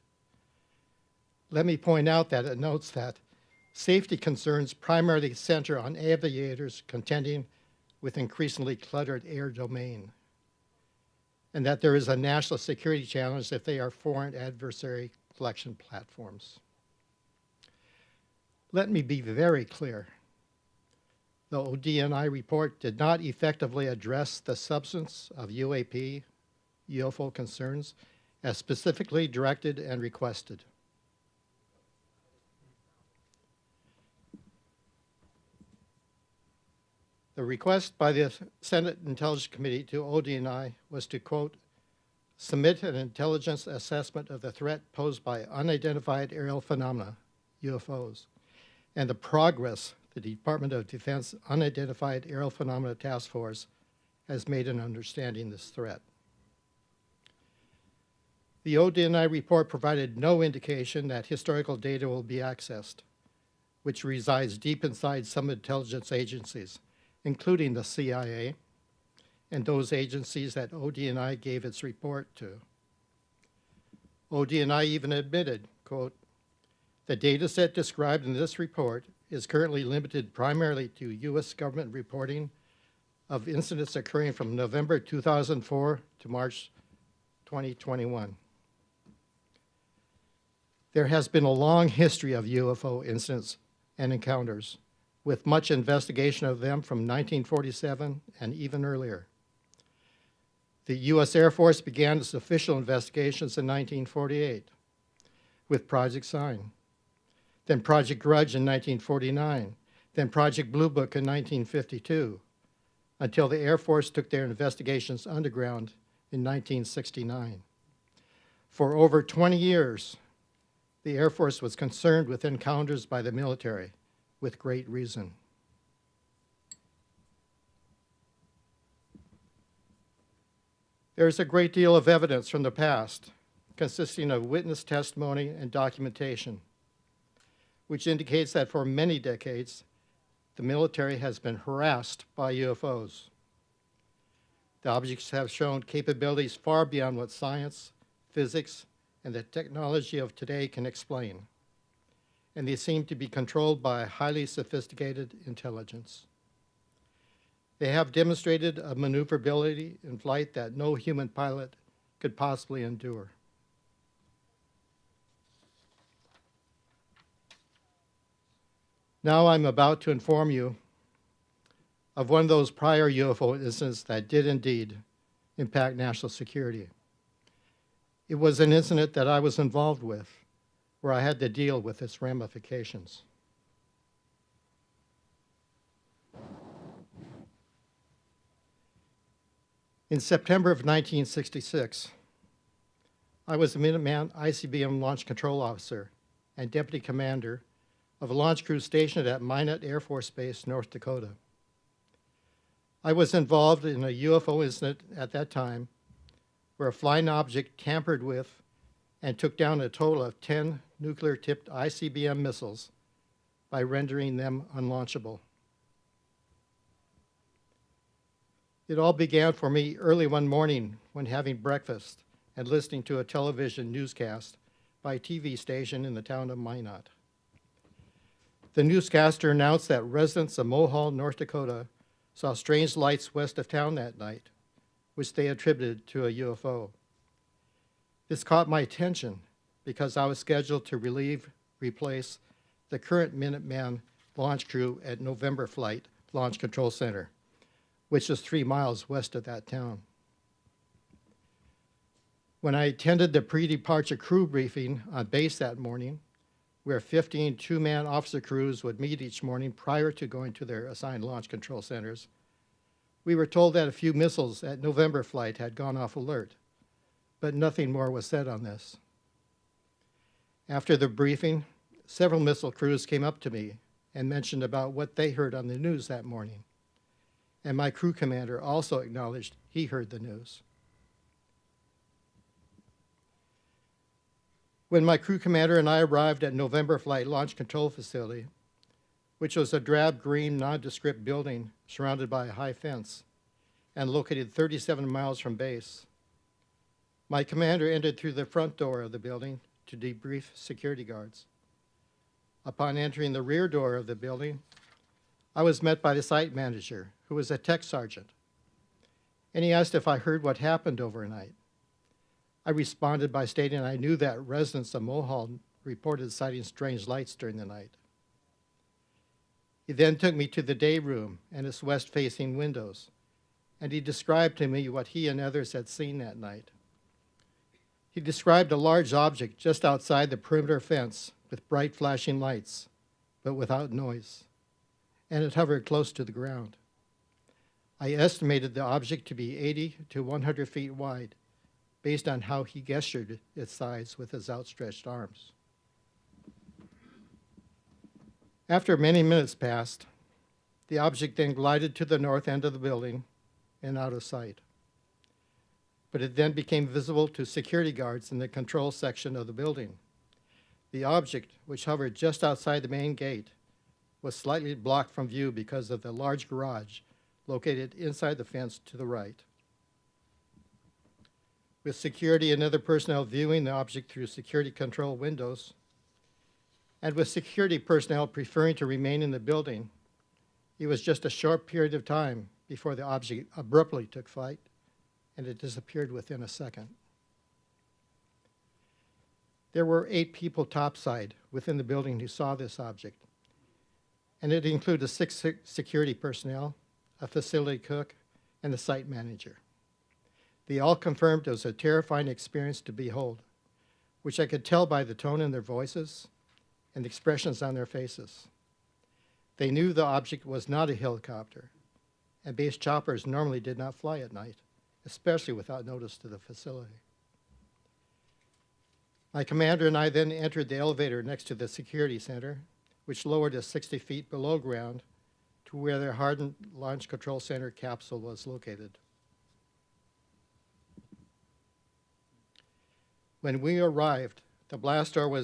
Let me point out that it notes that safety concerns primarily center on aviators contending with increasingly cluttered air domain, and that there is a national security challenge if they are foreign adversary collection platforms. Let me be very clear. The ODNI report did not effectively address the substance of UAP, UFO concerns, as specifically directed and requested. The request by the Senate Intelligence Committee to ODNI was to, quote, submit an intelligence assessment of the threat posed by unidentified aerial phenomena, UFOs, and the progress the Department of Defense Unidentified Aerial Phenomena Task Force has made in understanding this threat. The ODNI report provided no indication that historical data will be accessed, which resides deep inside some intelligence agencies, including the CIA and those agencies that ODNI gave its report to. ODNI even admitted, quote, the data set described in this report is currently limited primarily to U.S. government reporting of incidents occurring from November 2004 to March 2021. There has been a long history of UFO incidents and encounters, with much investigation of them from 1947 and even earlier. The U.S. Air Force began its official investigations in 1948 with Project Sign, then Project Grudge in 1949, then Project Blue Book in 1952, until the Air Force took their investigations underground in 1969. For over 20 years, the Air Force was concerned with encounters by the military, with great reason. There is a great deal of evidence from the past, consisting of witness testimony and documentation, which indicates that for many decades, the military has been harassed by UFOs. The objects have shown capabilities far beyond what science, physics, and the technology of today can explain, and they seem to be controlled by highly sophisticated intelligence. They have demonstrated a maneuverability in flight that no human pilot could possibly endure. Now I'm about to inform you of one of those prior UFO incidents that did indeed impact national security. It was an incident that I was involved with, where I had to deal with its ramifications. In September of 1966, I was a Minuteman ICBM launch control officer and deputy commander of a launch crew stationed at Minot Air Force Base, North Dakota. I was involved in a UFO incident at that time where a flying object tampered with and took down a total of 10 nuclear-tipped ICBM missiles by rendering them unlaunchable. It all began for me early one morning when having breakfast and listening to a television newscast by a TV station in the town of Minot. The newscaster announced that residents of Mohall, North Dakota, saw strange lights west of town that night, which they attributed to a UFO. This caught my attention because I was scheduled to replace the current Minuteman launch crew at November Flight Launch Control Center, which is 3 miles west of that town. When I attended the pre-departure crew briefing on base that morning, where 15 two-man officer crews would meet each morning prior to going to their assigned launch control centers, we were told that a few missiles at November flight had gone off alert, but nothing more was said on this. After the briefing, several missile crews came up to me and mentioned about what they heard on the news that morning, and my crew commander also acknowledged he heard the news. When my crew commander and I arrived at November Flight Launch Control Facility, which was a drab green nondescript building surrounded by a high fence and located 37 miles from base, my commander entered through the front door of the building to debrief security guards. Upon entering the rear door of the building, I was met by the site manager, who was a tech sergeant, and he asked if I heard what happened overnight. I responded by stating I knew that residents of Mohall reported sighting strange lights during the night. He then took me to the day room and its west-facing windows, and he described to me what he and others had seen that night. He described a large object just outside the perimeter fence with bright flashing lights, but without noise, and it hovered close to the ground. I estimated the object to be 80 to 100 feet wide, based on how he gestured its size with his outstretched arms. After many minutes passed, the object then glided to the north end of the building and out of sight. But it then became visible to security guards in the control section of the building. The object, which hovered just outside the main gate, was slightly blocked from view because of the large garage located inside the fence to the right. With security and other personnel viewing the object through security control windows, and with security personnel preferring to remain in the building, it was just a short period of time before the object abruptly took flight, and it disappeared within a second. There were 8 people topside within the building who saw this object, and it included 6 security personnel, a facility cook, and the site manager. They all confirmed it was a terrifying experience to behold, which I could tell by the tone in their voices and the expressions on their faces. They knew the object was not a helicopter, and base choppers normally did not fly at night, especially without notice to the facility. My commander and I then entered the elevator next to the security center, which lowered us 60 feet below ground to where their hardened launch control center capsule was located. When we arrived, the blast door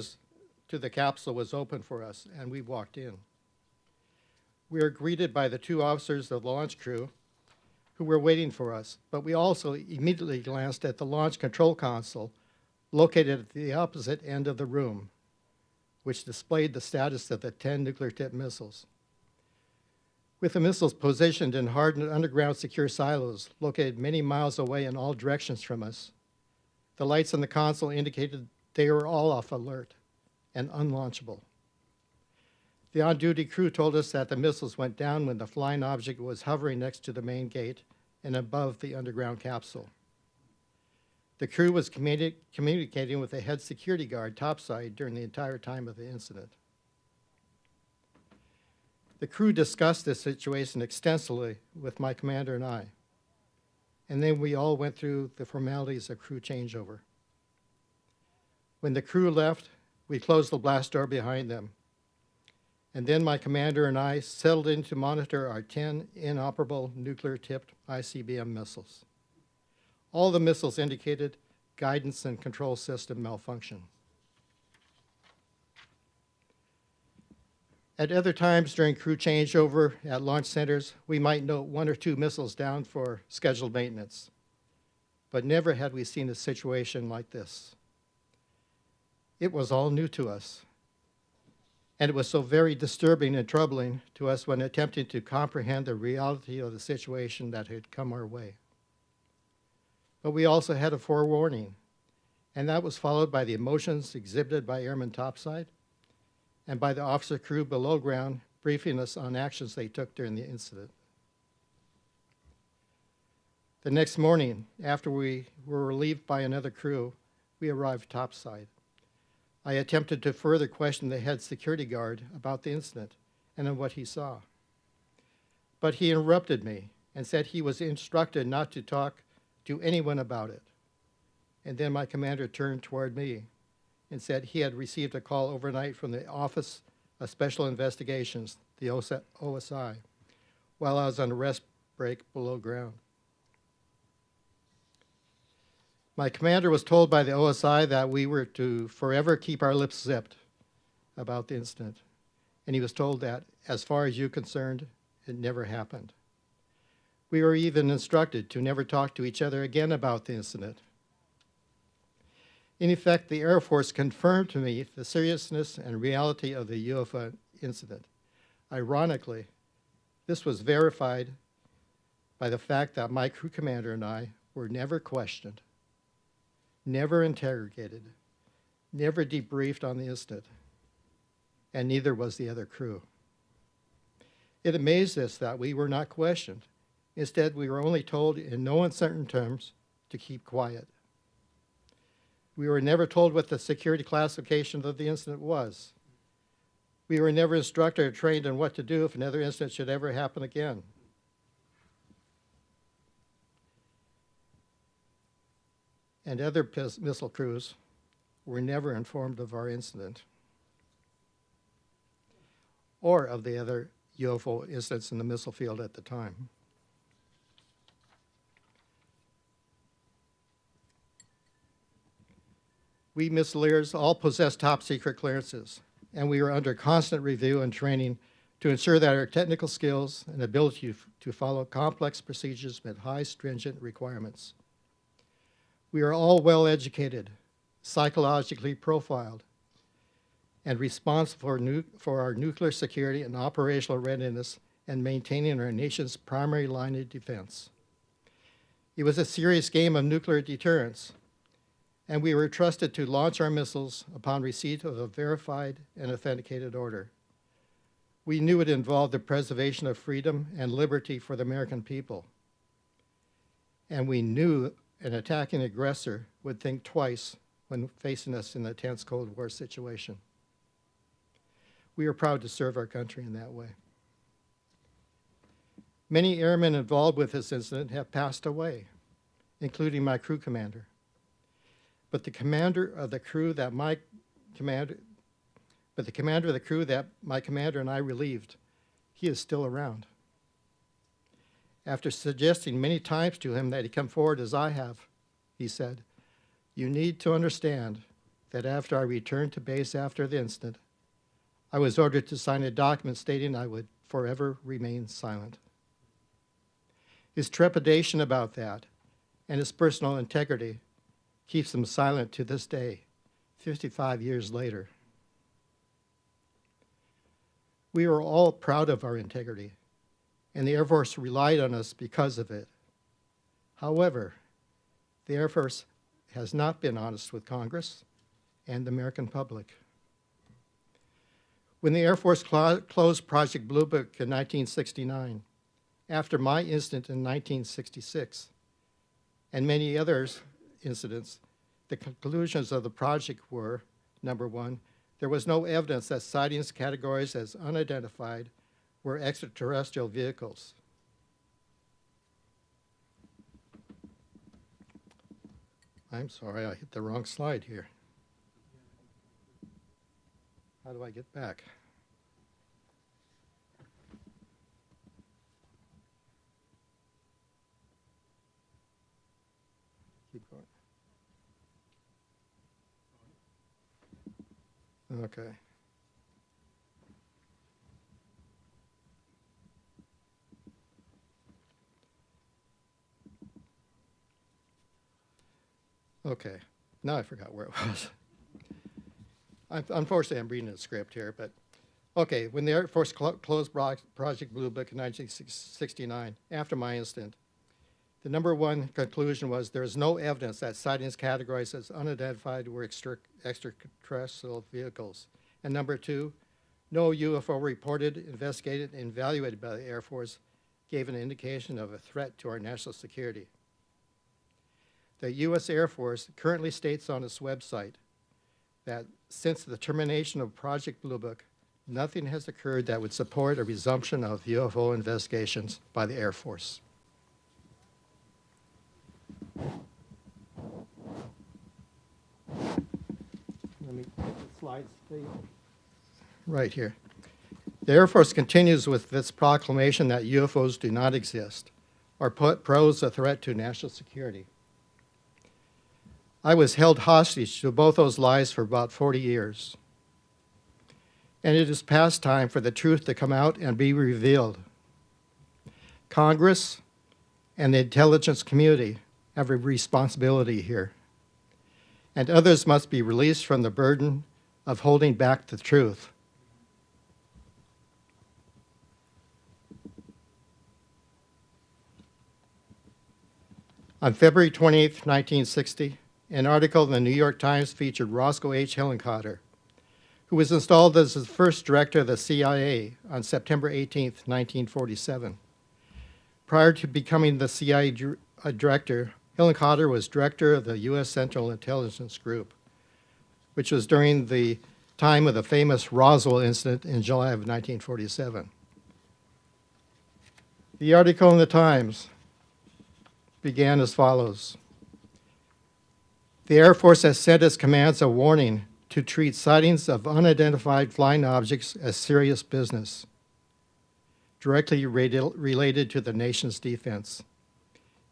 to the capsule was open for us, and we walked in. We were greeted by the 2 officers of the launch crew who were waiting for us, but we also immediately glanced at the launch control console located at the opposite end of the room, which displayed the status of the 10 nuclear-tipped missiles. With the missiles positioned in hardened underground secure silos located many miles away in all directions from us, the lights on the console indicated they were all off alert and unlaunchable. The on-duty crew told us that the missiles went down when the flying object was hovering next to the main gate and above the underground capsule. The crew was communicating with the head security guard topside during the entire time of the incident. The crew discussed this situation extensively with my commander and I, and then we all went through the formalities of crew changeover. When the crew left, we closed the blast door behind them, and then my commander and I settled in to monitor our 10 inoperable nuclear-tipped ICBM missiles. All the missiles indicated guidance and control system malfunction. At other times during crew changeover at launch centers, we might note 1 or 2 missiles down for scheduled maintenance, but never had we seen a situation like this. It was all new to us, and it was so very disturbing and troubling to us when attempting to comprehend the reality of the situation that had come our way. But we also had a forewarning, and that was followed by the emotions exhibited by airmen topside and by the officer crew below ground briefing us on actions they took during the incident. The next morning, after we were relieved by another crew, we arrived topside. I attempted to further question the head security guard about the incident and on what he saw. But he interrupted me and said he was instructed not to talk to anyone about it. And then my commander turned toward me and said he had received a call overnight from the Office of Special Investigations, the OSI, while I was on a rest break below ground. My commander was told by the OSI that we were to forever keep our lips zipped about the incident. And he was told that, as far as you're concerned, it never happened. We were even instructed to never talk to each other again about the incident. In effect, the Air Force confirmed to me the seriousness and reality of the UFO incident. Ironically, this was verified by the fact that my crew commander and I were never questioned, never interrogated, never debriefed on the incident, and neither was the other crew. It amazed us that we were not questioned. Instead, we were only told in no uncertain terms to keep quiet. We were never told what the security classification of the incident was. We were never instructed or trained on what to do if another incident should ever happen again. And other missile crews were never informed of our incident or of the other UFO incidents in the missile field at the time. We missileers all possess top secret clearances, and we were under constant review and training to ensure that our technical skills and ability to follow complex procedures met high stringent requirements. We are all well educated, psychologically profiled, and responsible for our nuclear security and operational readiness and maintaining our nation's primary line of defense. It was a serious game of nuclear deterrence, and we were trusted to launch our missiles upon receipt of a verified and authenticated order. We knew it involved the preservation of freedom and liberty for the American people. And we knew an attacking aggressor would think twice when facing us in a tense Cold War situation. We are proud to serve our country in that way. Many airmen involved with this incident have passed away, including my crew commander. But the commander of the crew that my commander and I relieved, he is still around. After suggesting many times to him that he come forward as I have, he said, "You need to understand that after I returned to base after the incident, I was ordered to sign a document stating I would forever remain silent." His trepidation about that and his personal integrity keeps him silent to this day, 55 years later. We are all proud of our integrity, and the Air Force relied on us because of it. However, the Air Force has not been honest with Congress and the American public. When the Air Force closed Project Blue Book in 1969, after my incident in 1966, and many others incidents, the conclusions of the project were, number one, there was no evidence that sightings categorized as unidentified were extraterrestrial vehicles. I'm sorry, I hit the wrong slide here. How do I get back? Keep going. Okay. Okay, now I forgot where it was. Unfortunately, I'm reading the script here, but okay, when the Air Force closed Project Blue Book in 1969, after my incident, the number one conclusion was there is no evidence that sightings categorized as unidentified were extraterrestrial vehicles. And number two, no UFO reported, investigated, and evaluated by the Air Force gave an indication of a threat to our national security. The U.S. Air Force currently states on its website that since the termination of Project Blue Book, nothing has occurred that would support a resumption of UFO investigations by the Air Force. Let me get the slides, please. Right here. The Air Force continues with this proclamation that UFOs do not exist or pose a threat to national security. I was held hostage to both those lies for about 40 years. And it is past time for the truth to come out and be revealed. Congress and the intelligence community have a responsibility here. And others must be released from the burden of holding back the truth. On February 28, 1960, an article in the New York Times featured Roscoe H. Hillenkotter, who was installed as the first director of the CIA on September 18, 1947. Prior to becoming the CIA director, Hillenkotter was director of the U.S. Central Intelligence Group, which was during the time of the famous Roswell incident in July of 1947. The article in the Times began as follows. The Air Force has sent its commands a warning to treat sightings of unidentified flying objects as serious business, directly related to the nation's defense.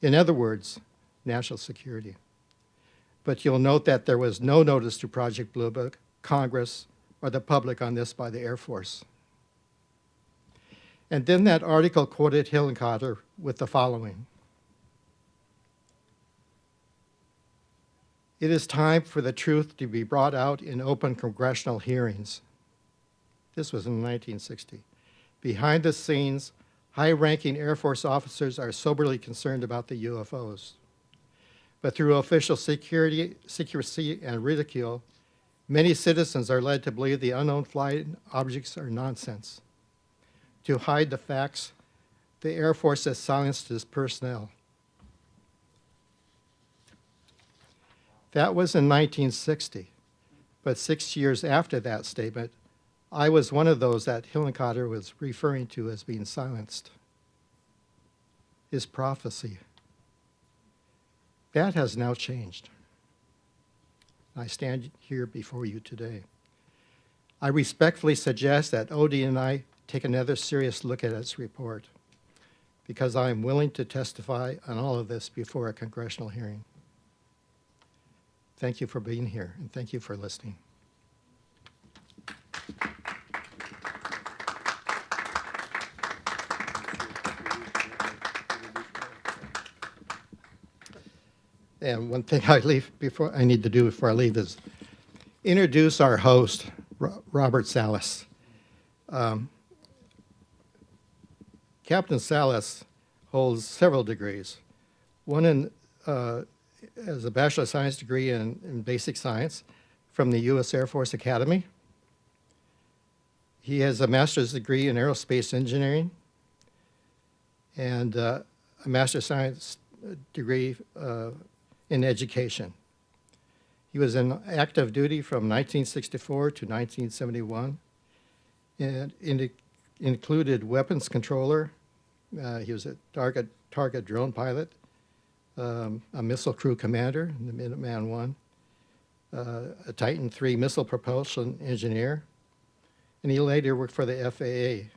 In other words, national security. But you'll note that there was no notice to Project Blue Book, Congress, or the public on this by the Air Force. And then that article quoted Hillenkotter with the following. It is time for the truth to be brought out in open congressional hearings. This was in 1960. Behind the scenes, high-ranking Air Force officers are soberly concerned about the UFOs. But through official secrecy and ridicule, many citizens are led to believe the unknown flying objects are nonsense. To hide the facts, the Air Force has silenced its personnel. That was in 1960, but 6 years after that statement, I was one of those that Hillenkotter was referring to as being silenced. His prophecy. That has now changed. I stand here before you today. I respectfully suggest that ODNI take another serious look at its report, because I am willing to testify on all of this before a congressional hearing. Thank you for being here, and thank you for listening. And one thing I need to do before I leave is introduce our host, Robert Salas. Captain Salas holds several degrees. One as a Bachelor of Science degree in Basic Science from the U.S. Air Force Academy. He has a master's degree in Aerospace Engineering and a Master of Science degree in Education. He was in active duty from 1964 to 1971 and included weapons controller. He was a target drone pilot, a missile crew commander in the Minuteman I, a Titan III missile propulsion engineer, and he later worked for the FAA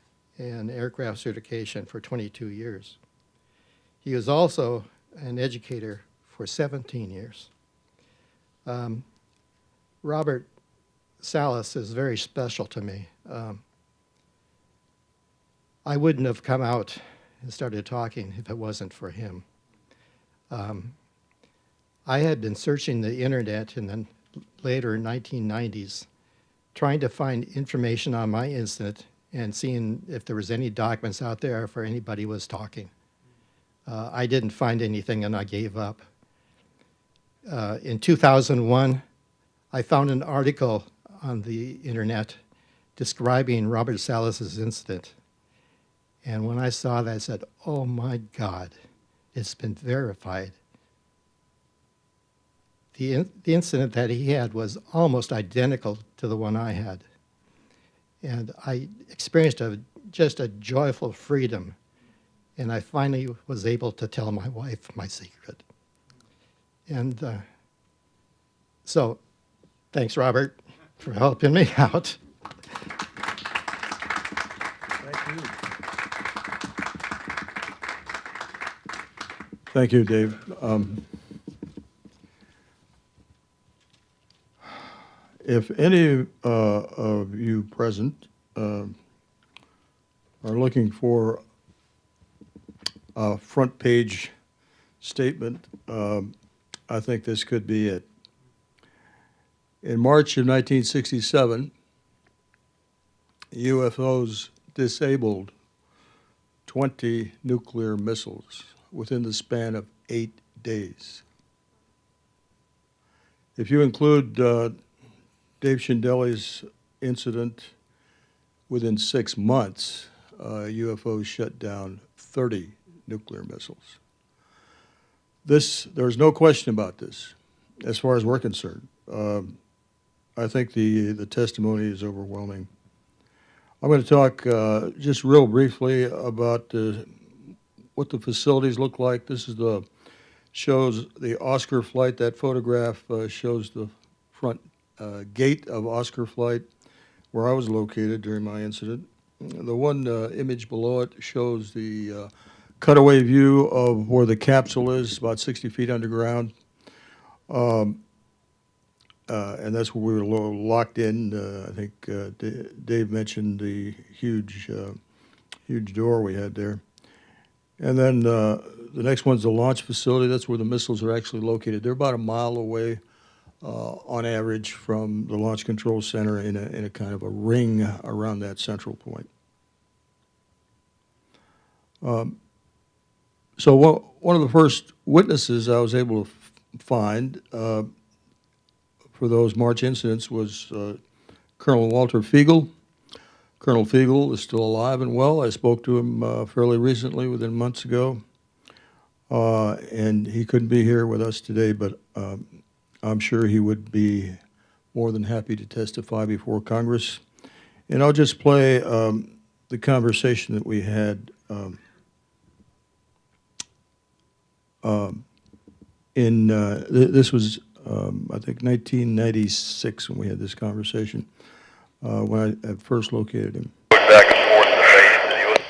in aircraft certification for 22 years. He was also an educator for 17 years. Robert Salas is very special to me. I wouldn't have come out and started talking if it wasn't for him. I had been searching the internet in the later 1990s, trying to find information on my incident and seeing if there was any documents out there if anybody was talking. I didn't find anything and I gave up. In 2001, I found an article on the internet describing Robert Salas's incident. And when I saw that, I said, oh my God, it's been verified. the incident that he had was almost identical to the one I had. And I experienced just a joyful freedom. And I finally was able to tell my wife my secret. And so, thanks, Robert, for helping me out. Thank you. Thank you, Dave. If any of you present are looking for a front page statement, I think this could be it. In March of 1967, UFOs disabled 20 nuclear missiles within the span of 8 days. If you include Dave Schindeli's incident, within 6 months, UFOs shut down 30 nuclear missiles. There's no question about this, as far as we're concerned. I think the testimony is overwhelming. I'm going to talk just real briefly about what the facilities look like. This is shows the Oscar flight. That photograph shows the front gate of Oscar flight, where I was located during my incident. The one image below it shows the cutaway view of where the capsule is, about 60 feet underground. And that's where we were locked in. I think Dave mentioned the huge door we had there. And then the next one's the launch facility. That's where the missiles are actually located. They're about a mile away on average from the Launch Control Center in a kind of a ring around that central point. So one of the first witnesses I was able to find for those March incidents was Colonel Walter Fiegel. Colonel Fiegel is still alive and well. I spoke to him fairly recently, within months ago, and he couldn't be here with us today, but I'm sure he would be more than happy to testify before Congress. And I'll just play the conversation that we had this was, I think, 1996 when we had this conversation, when I had first located him. Back and forth to base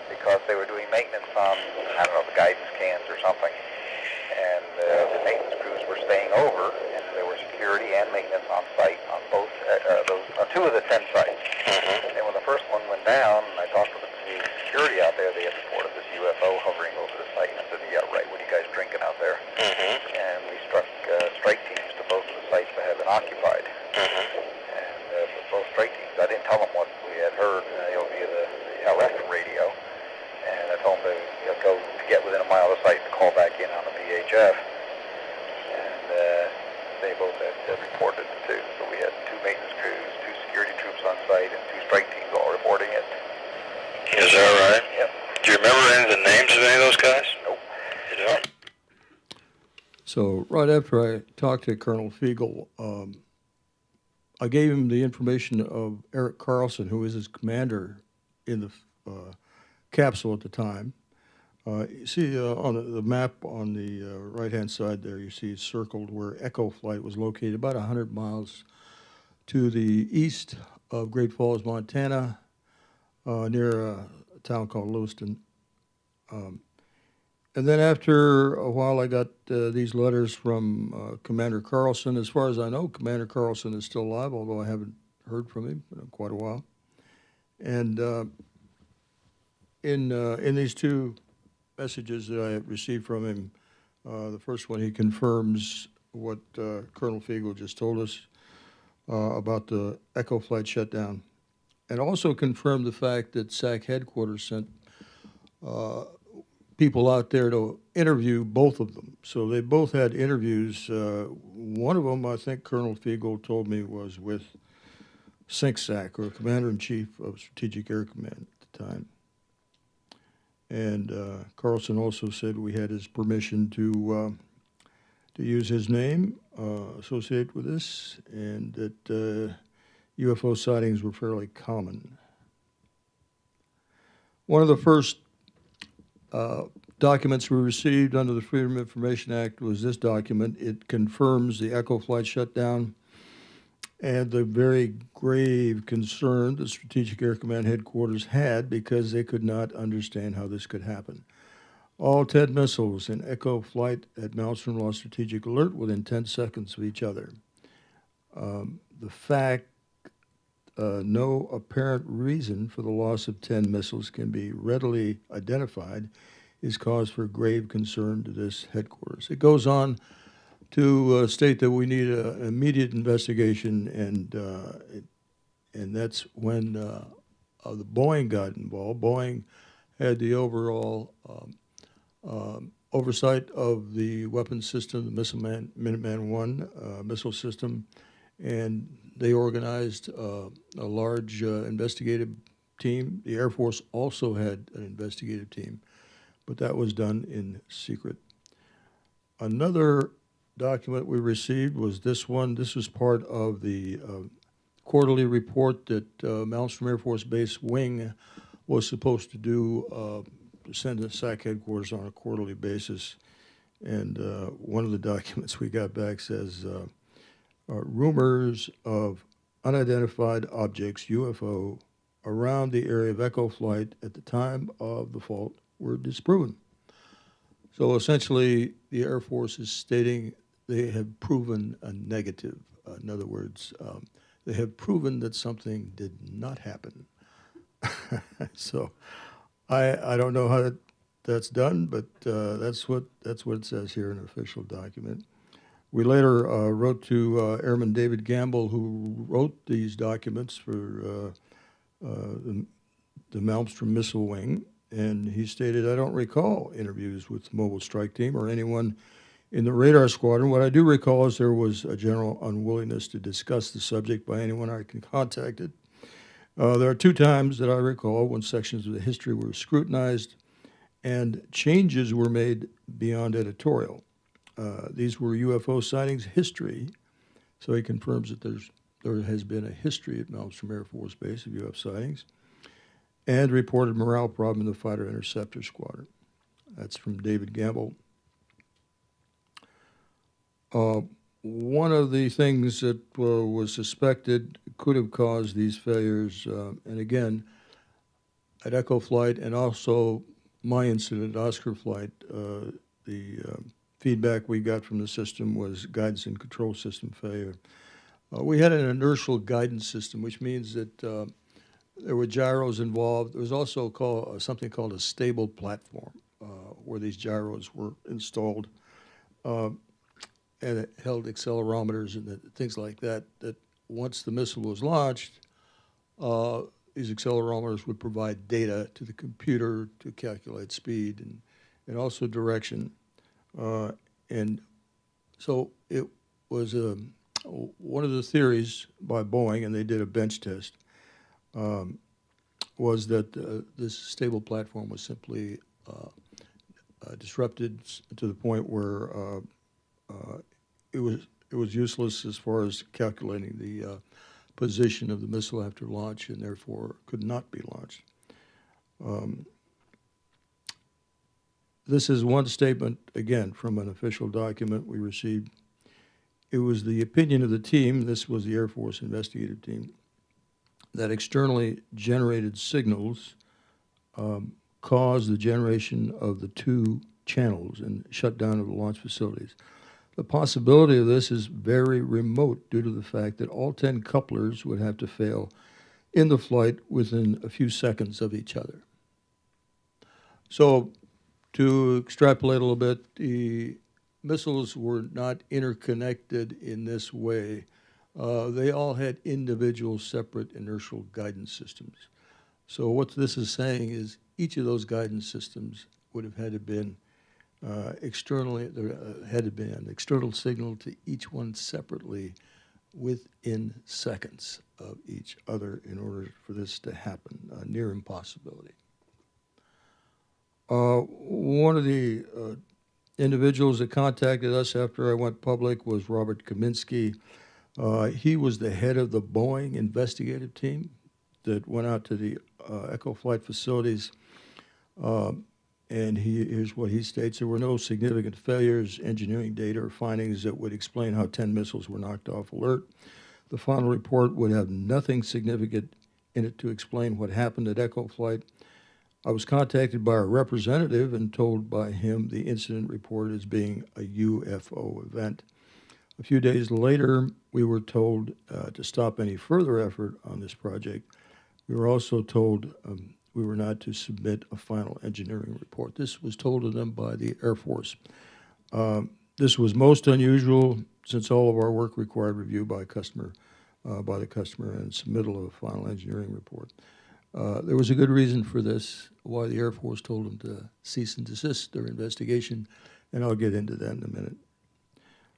because they were doing maintenance on, I don't know, the guidance cans or something. And the maintenance crews were staying over, and there was security and maintenance on site on both, on 2 of the 10 sites. And when the first one went down, I talked to the security out there. They had reported this UFO hovering over the site. And I said, yeah, right, what are you guys drinking out there? And we struck strike teams to both of the sites that had been occupied. And both strike teams, I didn't tell them what we had heard via the LF radio. And I told them to go to get within a mile of the site and call back in on the VHF. And they both had reported it too. So we had 2 maintenance crews, 2 security troops on site, and 2 strike teams all reporting it. Is that right? Yep. Do you remember any of the names of any of those guys? Nope. You don't? So right after I talked to Colonel Fiegel, I gave him the information of Eric Carlson, who was his commander in the capsule at the time. You see on the map on the right-hand side there, you see circled where Echo Flight was located, about 100 miles to the east of Great Falls, Montana, near a town called Lewiston. And then after a while, I got these letters from Commander Carlson. As far as I know, Commander Carlson is still alive, although I haven't heard from him in quite a while. And in these 2 messages that I received from him, the first one, he confirms what Colonel Fiegel just told us about the Echo Flight shutdown, and also confirmed the fact that SAC headquarters sent people out there to interview both of them. So they both had interviews. One of them, I think Colonel Fiegel told me, was with SINCSAC, or Commander-in-Chief of Strategic Air Command at the time. And Carlson also said we had his permission to use his name associated with this, and that UFO sightings were fairly common. One of the first documents we received under the Freedom of Information Act was this document. It confirms the Echo flight shutdown and the very grave concern the Strategic Air Command headquarters had because they could not understand how this could happen. All 10 missiles in Echo flight at Malmstrom lost strategic alert within 10 seconds of each other. The fact no apparent reason for the loss of 10 missiles can be readily identified is cause for grave concern to this headquarters. It goes on to state that we need an immediate investigation, and that's when the Boeing got involved. Boeing had the overall oversight of the weapons system, the Minuteman I missile system, and they organized a large investigative team. The Air Force also had an investigative team, but that was done in secret. Another document we received was this one. This was part of the quarterly report that Malmstrom Air Force Base Wing was supposed to do, to send to SAC headquarters on a quarterly basis. And one of the documents we got back says, rumors of unidentified objects, UFO, around the area of Echo flight at the time of the fault were disproven. So essentially, the Air Force is stating they have proven a negative. In other words, they have proven that something did not happen. So I don't know how that's done, but that's what it says here in an official document. We later wrote to Airman David Gamble, who wrote these documents for the Malmstrom Missile Wing, and he stated, I don't recall interviews with the Mobile Strike Team or anyone in the radar squadron. What I do recall is there was a general unwillingness to discuss the subject by anyone I contacted. There are 2 times that I recall when sections of the history were scrutinized and changes were made beyond editorial. These were UFO sightings history, so he confirms that there has been a history at Malmstrom Air Force Base of UFO sightings, and reported morale problem in the Fighter Interceptor Squadron. That's from David Gamble. One of the things that was suspected could have caused these failures, and again, at Echo Flight and also my incident at Oscar Flight, the feedback we got from the system was guidance and control system failure. We had an inertial guidance system, which means that there were gyros involved. There was also something called a stable platform, where these gyros were installed, and it held accelerometers and things like that, that once the missile was launched, these accelerometers would provide data to the computer to calculate speed and also direction. And so it was one of the theories by Boeing, and they did a bench test, was that this stable platform was simply disrupted to the point where it was useless as far as calculating the position of the missile after launch, and therefore could not be launched. This is one statement, again, from an official document we received. It was the opinion of the team, this was the Air Force investigative team, that externally generated signals caused the generation of the 2 channels and shutdown of the launch facilities. The possibility of this is very remote due to the fact that all 10 couplers would have to fail in the flight within a few seconds of each other. So to extrapolate a little bit, the missiles were not interconnected in this way. They all had individual separate inertial guidance systems. So what this is saying is each of those guidance systems would have had to been externally, there had to be an external signal to each one separately within seconds of each other in order for this to happen, a near impossibility. One of the individuals that contacted us after I went public was Robert Kaminsky. He was the head of the Boeing investigative team that went out to the Echo flight facilities. And here's what he states: there were no significant failures, engineering data, or findings that would explain how 10 missiles were knocked off alert. The final report would have nothing significant in it to explain what happened at Echo flight. I was contacted by a representative and told by him the incident reported as being a UFO event. A few days later, we were told to stop any further effort on this project. We were also told we were not to submit a final engineering report. This was told to them by the Air Force. This was most unusual since all of our work required review by the customer and submittal of a final engineering report. There was a good reason for this, why the Air Force told them to cease and desist their investigation, and I'll get into that in a minute.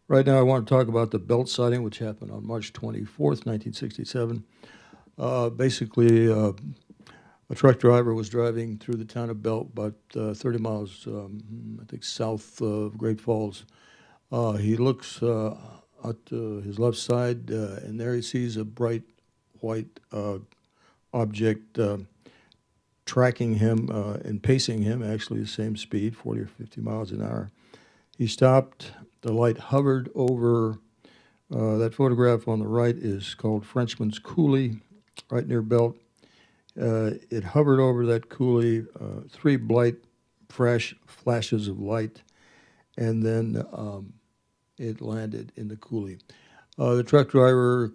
Right now I want to talk about the Belt sighting, which happened on March 24th, 1967. Basically, a truck driver was driving through the town of Belt, about 30 miles, I think, south of Great Falls. He looks out to his left side, and there he sees a bright white object tracking him and pacing him, actually the same speed, 40 or 50 miles an hour. He stopped. The light hovered over. That photograph on the right is called Frenchman's Coulee, right near Belt. It hovered over that coulee, three bright flashes of light, and then it landed in the coulee. The truck driver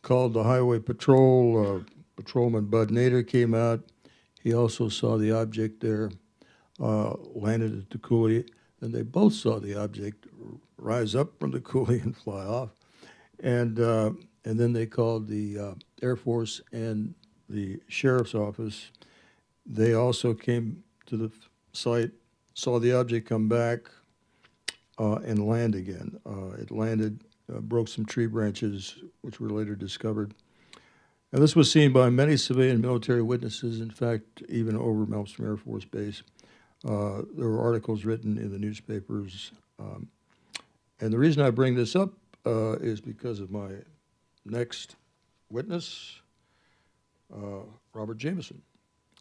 called the highway patrol. Patrolman Bud Nader came out. He also saw the object there, landed at the coulee. Then they both saw the object rise up from the coulee and fly off. And then they called the Air Force and the sheriff's office. They also came to the site, saw the object come back and land again. It landed, broke some tree branches, which were later discovered. And this was seen by many civilian and military witnesses, in fact, even over Malmstrom Air Force Base. There were articles written in the newspapers. And the reason I bring this up is because of my next witness, Robert Jameson.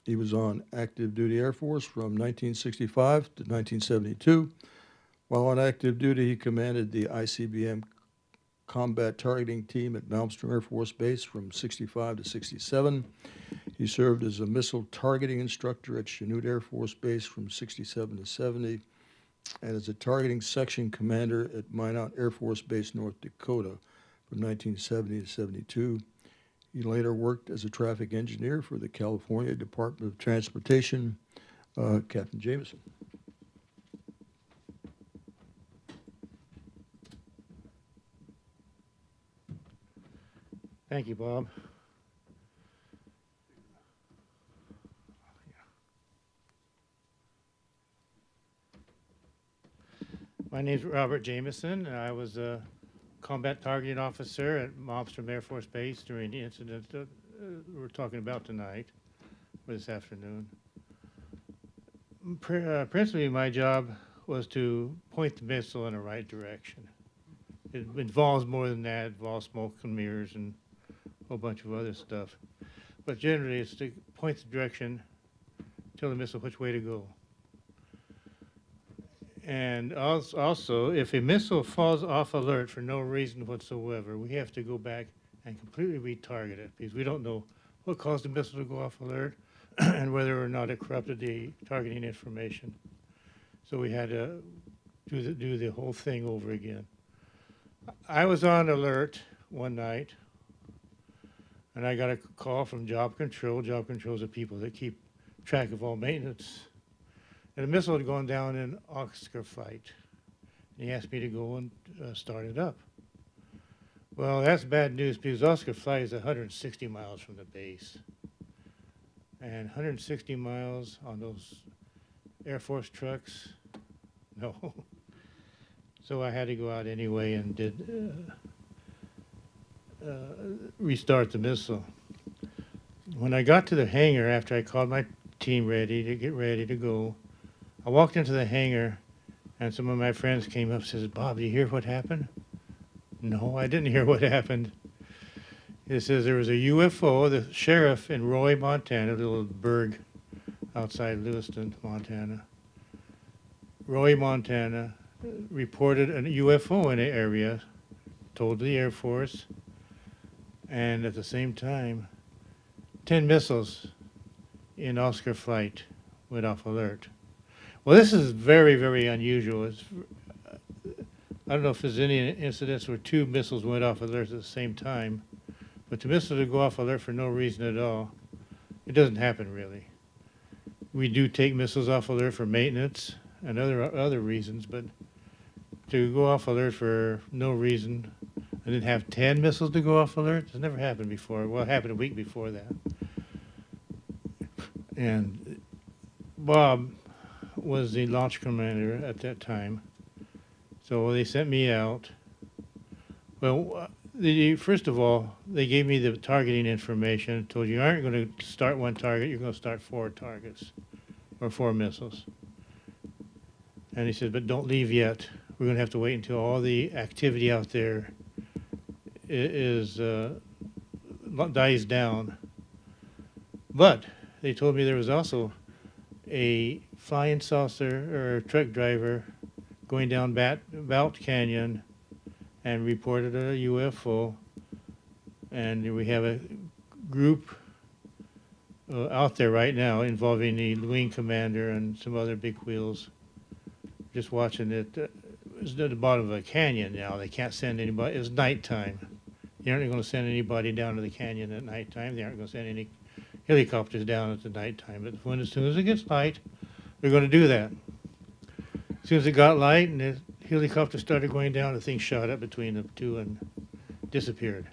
He was on active duty Air Force from 1965 to 1972. While on active duty, he commanded the ICBM combat targeting team at Malmstrom Air Force Base from 65 to 67. He served as a missile targeting instructor at Chanute Air Force Base from 67 to 70, and as a targeting section commander at Minot Air Force Base, North Dakota from 1970 to 72. He later worked as a traffic engineer for the California Department of Transportation. Captain Jameson. Thank you, Bob. My name is Robert Jameson, and I was a combat targeting officer at Malmstrom Air Force Base during the incident that we're talking about tonight, or this afternoon. Principally, my job was to point the missile in the right direction. It involves more than that. It involves smoke and mirrors and a whole bunch of other stuff. But generally, it's to point the direction, tell the missile which way to go. And also, if a missile falls off alert for no reason whatsoever, we have to go back and completely retarget it, because we don't know what caused the missile to go off alert and whether or not it corrupted the targeting information. So we had to do the whole thing over again. I was on alert one night, and I got a call from Job Control. Job Control is the people that keep track of all maintenance. And the missile had gone down in Oscar flight. And he asked me to go and start it up. Well, that's bad news, because Oscar flight is 160 miles from the base. And 160 miles on those Air Force trucks, no. So I had to go out anyway and did restart the missile. When I got to the hangar, after I called my team ready to get ready to go, I walked into the hangar, and some of my friends came up and says, "Bob, do you hear what happened?" No, I didn't hear what happened. It says there was a UFO, the sheriff in Roy, Montana, a little burg outside Lewiston, Montana. Roy, Montana, reported a UFO in the area, told the Air Force, and at the same time, 10 missiles in Oscar flight went off alert. Well, this is very, very unusual. I don't know if there's any incidents where 2 missiles went off alert at the same time, but the missile to go off alert for no reason at all, it doesn't happen really. We do take missiles off alert for maintenance and other reasons, but to go off alert for no reason and then have 10 missiles to go off alert, it's never happened before. Well, it happened a week before that. And Bob was the launch commander at that time. So they sent me out. Well, first of all, they gave me the targeting information, told you aren't going to start 1 target, you're going to start 4 targets, or 4 missiles. And he said, but don't leave yet. We're going to have to wait until all the activity out there dies down. But they told me there was also a flying saucer or truck driver going down Belt Canyon and reported a UFO. And we have a group out there right now involving the wing commander and some other big wheels. Just watching it. It's at the bottom of a canyon now. They can't send anybody. It's nighttime. They aren't going to send anybody down to the canyon at nighttime. They aren't going to send any helicopters down at the nighttime. But as soon as it gets light, they're going to do that. As soon as it got light and the helicopter started going down, the thing shot up between the 2 and disappeared.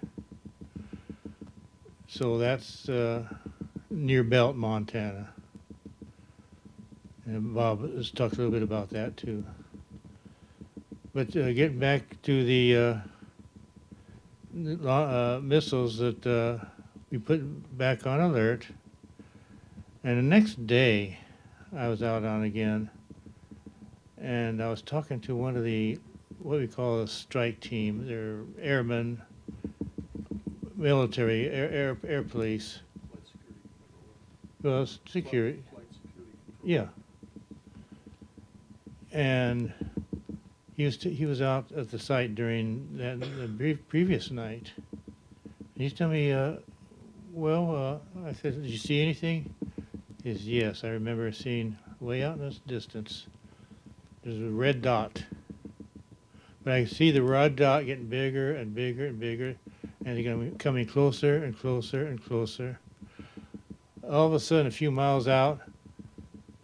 So that's near Belt, Montana. And Bob has talked a little bit about that too. But getting back to the missiles that we put back on alert, and the next day I was out on again, and I was talking to one of the, what we call a strike team. They're airmen, military, air police. Well, security. Yeah. And he was out at the site during the previous night. And he's telling me, I said, did you see anything? He says, yes, I remember seeing way out in the distance, there's a red dot. But I see the red dot getting bigger and bigger and bigger, and they're going to be coming closer and closer and closer. All of a sudden, a few miles out,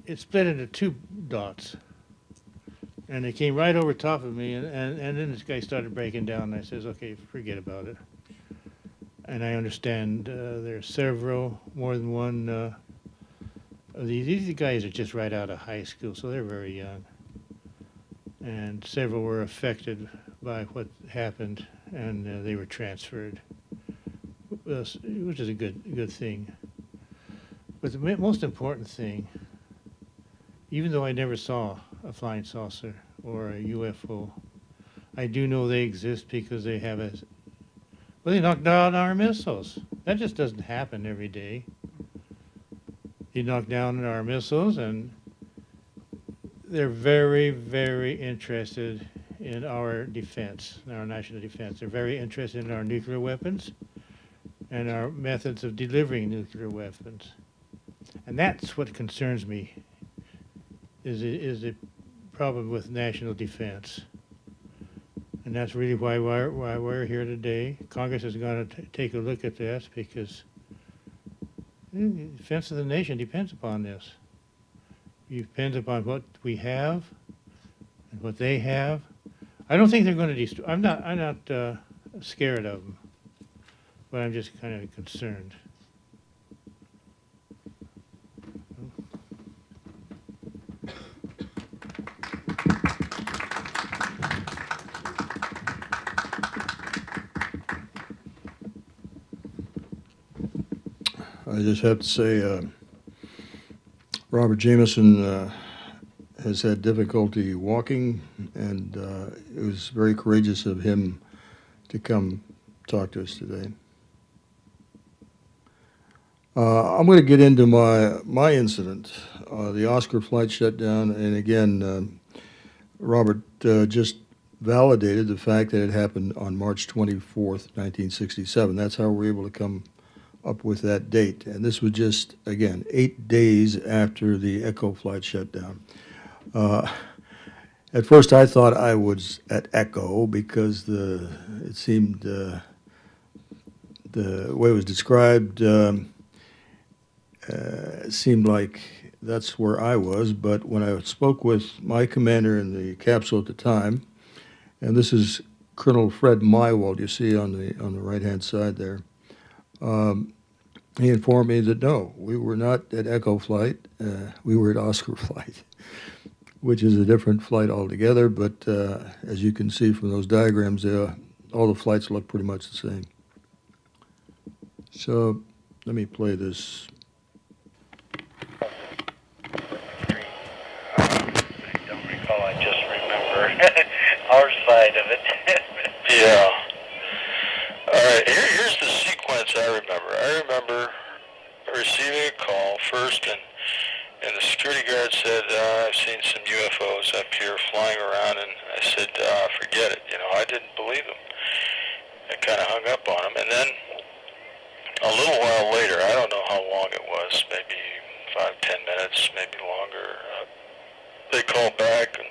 it split into 2 dots. And they came right over top of me, and then this guy started breaking down, and I says, okay, forget about it. And I understand there's several, more than one of these. These guys are just right out of high school, so they're very young. And several were affected by what happened, and they were transferred, which is a good thing. But the most important thing, even though I never saw a flying saucer or a UFO, I do know they exist because they have they knocked down our missiles. That just doesn't happen every day. You knock down our missiles, and they're very, very interested in our defense, our national defense. They're very interested in our nuclear weapons and our methods of delivering nuclear weapons. And that's what concerns me, is the problem with national defense. And that's really why we're here today. Congress is going to take a look at this because the defense of the nation depends upon this. It depends upon what we have and what they have. I don't think they're going to destroy. I'm not scared of them, but I'm just kind of concerned. I just have to say, Robert Jameson has had difficulty walking, and it was very courageous of him to come talk to us today. I'm going to get into my incident, the Oscar flight shutdown, and again, Robert just validated the fact that it happened on March 24th, 1967. That's how we were able to come up with that date. And this was just, again, 8 days after the Echo flight shutdown. At first I thought I was at Echo because it seemed the way it was described seemed like that's where I was. But when I spoke with my commander in the capsule at the time, and this is Colonel Fred Mywald, you see on the right-hand side there, he informed me that no, we were not at Echo flight, we were at Oscar flight, which is a different flight altogether, but as you can see from those diagrams, all the flights look pretty much the same. So let me play this. I don't recall, I just remember our side of it. Yeah. All right, here's the sequence I remember. I remember receiving a call first, and the security guard said, I've seen some UFOs up here flying around, and I said, forget it. You know, I didn't believe them. I kind of hung up on him, and then a little while later, I don't know how long it was, maybe 5-10 minutes, maybe longer, they called back, and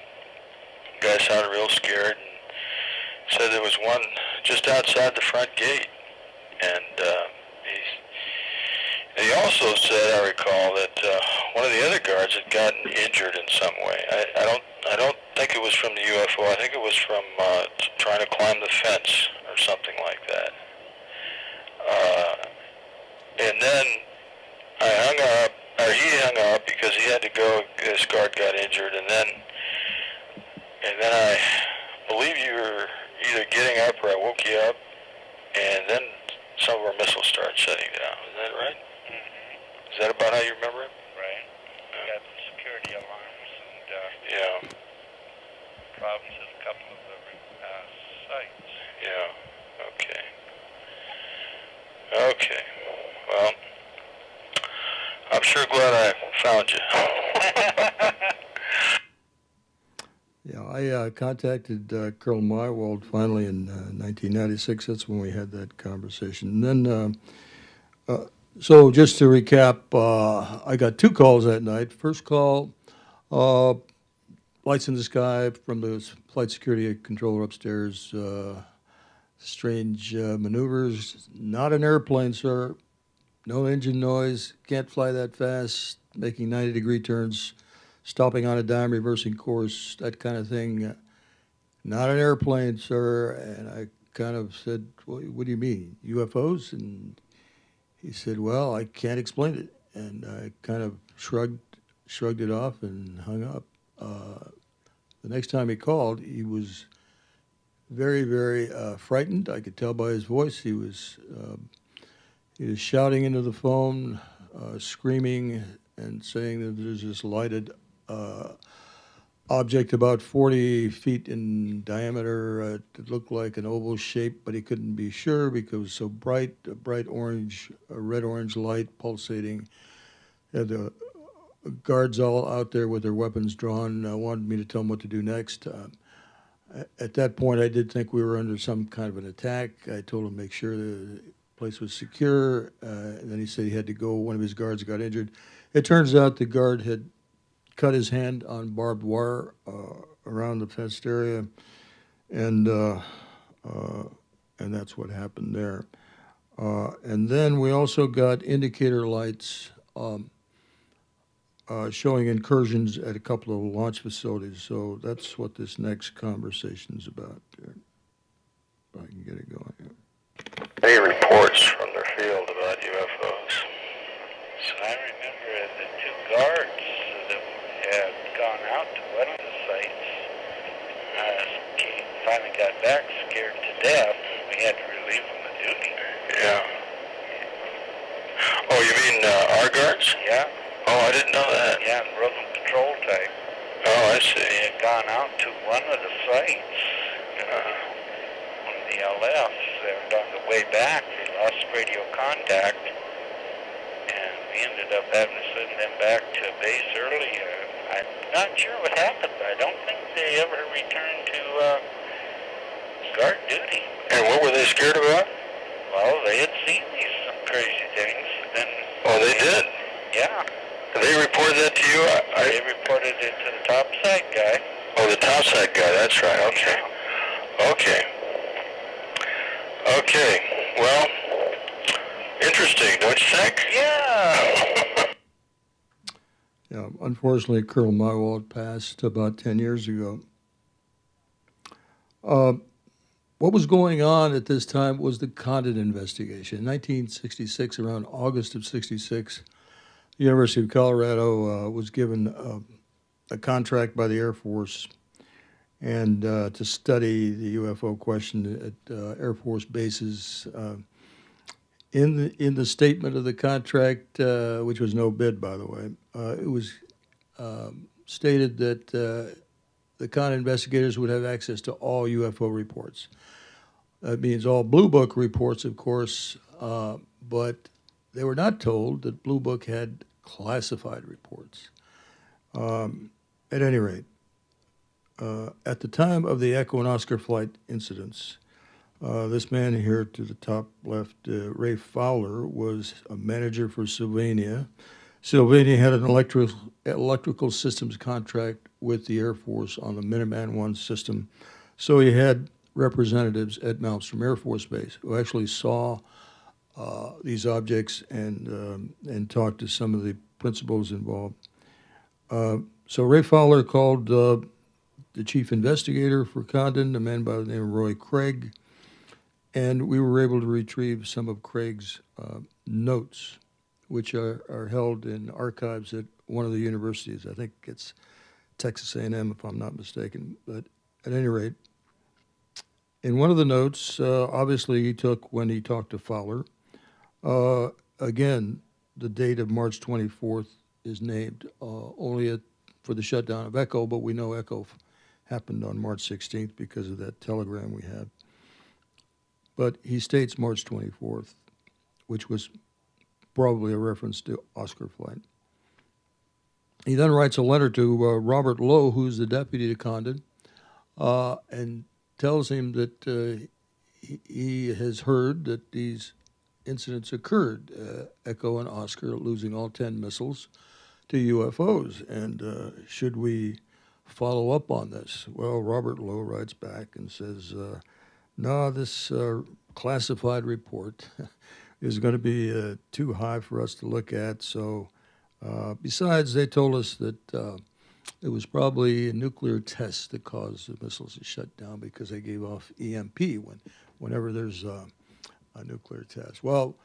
the guy sounded real scared, and said there was one just outside the front gate, and he also said, I recall, that one of the other guards had gotten injured in some way. I don't think it was from the UFO. I think it was from trying to climb the fence or something like that. And then I hung up, or he hung up because he had to go. This guard got injured, and then I believe you were either getting up or I woke you up, and then some of our missiles started shutting down. Is that right? Mm-hmm. Is that about how you remember it? Right. We got security alarms and problems at a couple of the sites. Yeah. Okay. Okay. Well, I'm sure glad I found you. Yeah, I contacted Colonel Mywald finally in 1996. That's when we had that conversation. And then, so just to recap, I got 2 calls that night. First call, lights in the sky from the flight security controller upstairs. Strange maneuvers. Not an airplane, sir. No engine noise. Can't fly that fast. Making 90-degree turns. Stopping on a dime, reversing course, that kind of thing. Not an airplane, sir. And I kind of said, well, what do you mean, UFOs? And he said, well, I can't explain it. And I kind of shrugged it off and hung up. The next time he called, he was very, very frightened. I could tell by his voice. He was shouting into the phone, screaming and saying that there's this lighted object about 40 feet in diameter. It looked like an oval shape, but he couldn't be sure because it was so bright, a bright orange, a red-orange light pulsating. The guards all out there with their weapons drawn wanted me to tell them what to do next. At that point, I did think we were under some kind of an attack. I told him to make sure the place was secure. And then he said he had to go. One of his guards got injured. It turns out the guard had cut his hand on barbed wire around the fenced area, and that's what happened there. And then we also got indicator lights showing incursions at a couple of launch facilities. So that's what this next conversation is about. If I can get it going. Yeah. Any reports from their field about UFOs? So I remember the 2 guards that had gone out to one of the sites. Finally got back scared to death. We had to relieve them of duty. Yeah. Oh, you mean our guards? Yeah. Oh, I didn't know that. Yeah, and rhythm control type. Oh, I see. They had gone out to one of the sites, when the LFs, they were on the way back, they lost radio contact, and we ended up having to send them back to base early. I'm not sure what happened. I don't think they ever returned to guard duty. And what were they scared about? Well, they had seen some crazy things. Then Oh, they did? yeah, They reported that to you? they reported it to the top side guy. Oh, the topside guy, that's right, okay. Okay. Okay, well, interesting, don't you think? Yeah. Yeah, unfortunately, Colonel Mywald passed about 10 years ago. What was going on at this time was the Condon investigation. In 1966, around August of 66, the University of Colorado was given a contract by the Air Force and to study the UFO question at Air Force bases. In the statement of the contract, which was no bid, by the way, it was stated that the Condon investigators would have access to all UFO reports. That means all Blue Book reports, of course, but they were not told that Blue Book had classified reports. At any rate, at the time of the Echo and Oscar flight incidents, this man here to the top left, Ray Fowler, was a manager for Sylvania. Sylvania had an electrical systems contract with the Air Force on the Minuteman I system, so he had representatives at Malmstrom Air Force Base who actually saw these objects and talked to some of the principals involved. So Ray Fowler called the chief investigator for Condon, a man by the name of Roy Craig, and we were able to retrieve some of Craig's notes, which are held in archives at one of the universities. I think it's Texas A&M, if I'm not mistaken. But at any rate, in one of the notes, obviously he took when he talked to Fowler. Again, the date of March 24th is named only for the shutdown of Echo, but we know Echo happened on March 16th because of that telegram we had. But he states March 24th, which was probably a reference to Oscar flight. He then writes a letter to Robert Lowe, who's the deputy to Condon, and tells him that he has heard that these incidents occurred, Echo and Oscar losing all 10 missiles to UFOs, and should we follow up on this? Well, Robert Lowe writes back and says, no, this classified report is going to be too high for us to look at. So besides, they told us that it was probably a nuclear test that caused the missiles to shut down because they gave off EMP whenever there's a nuclear test. Well,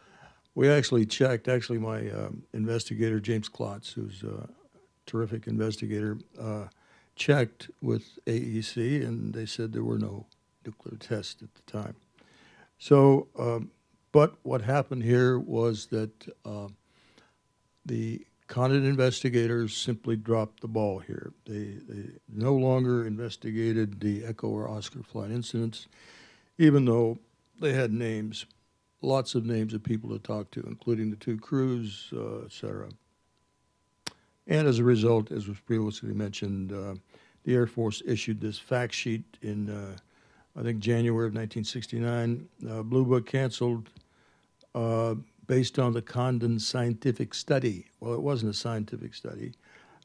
we actually checked. Actually, my investigator, James Klotz, who's a terrific investigator, checked with AEC, and they said there were no nuclear tests at the time. So, but what happened here was that the Condon investigators simply dropped the ball here. They no longer investigated the Echo or Oscar flight incidents, even though they had names, lots of names of people to talk to, including the two crews, et cetera. And as a result, as was previously mentioned, the Air Force issued this fact sheet in I think January of 1969. Blue Book canceled based on the Condon scientific study. Well, it wasn't a scientific study.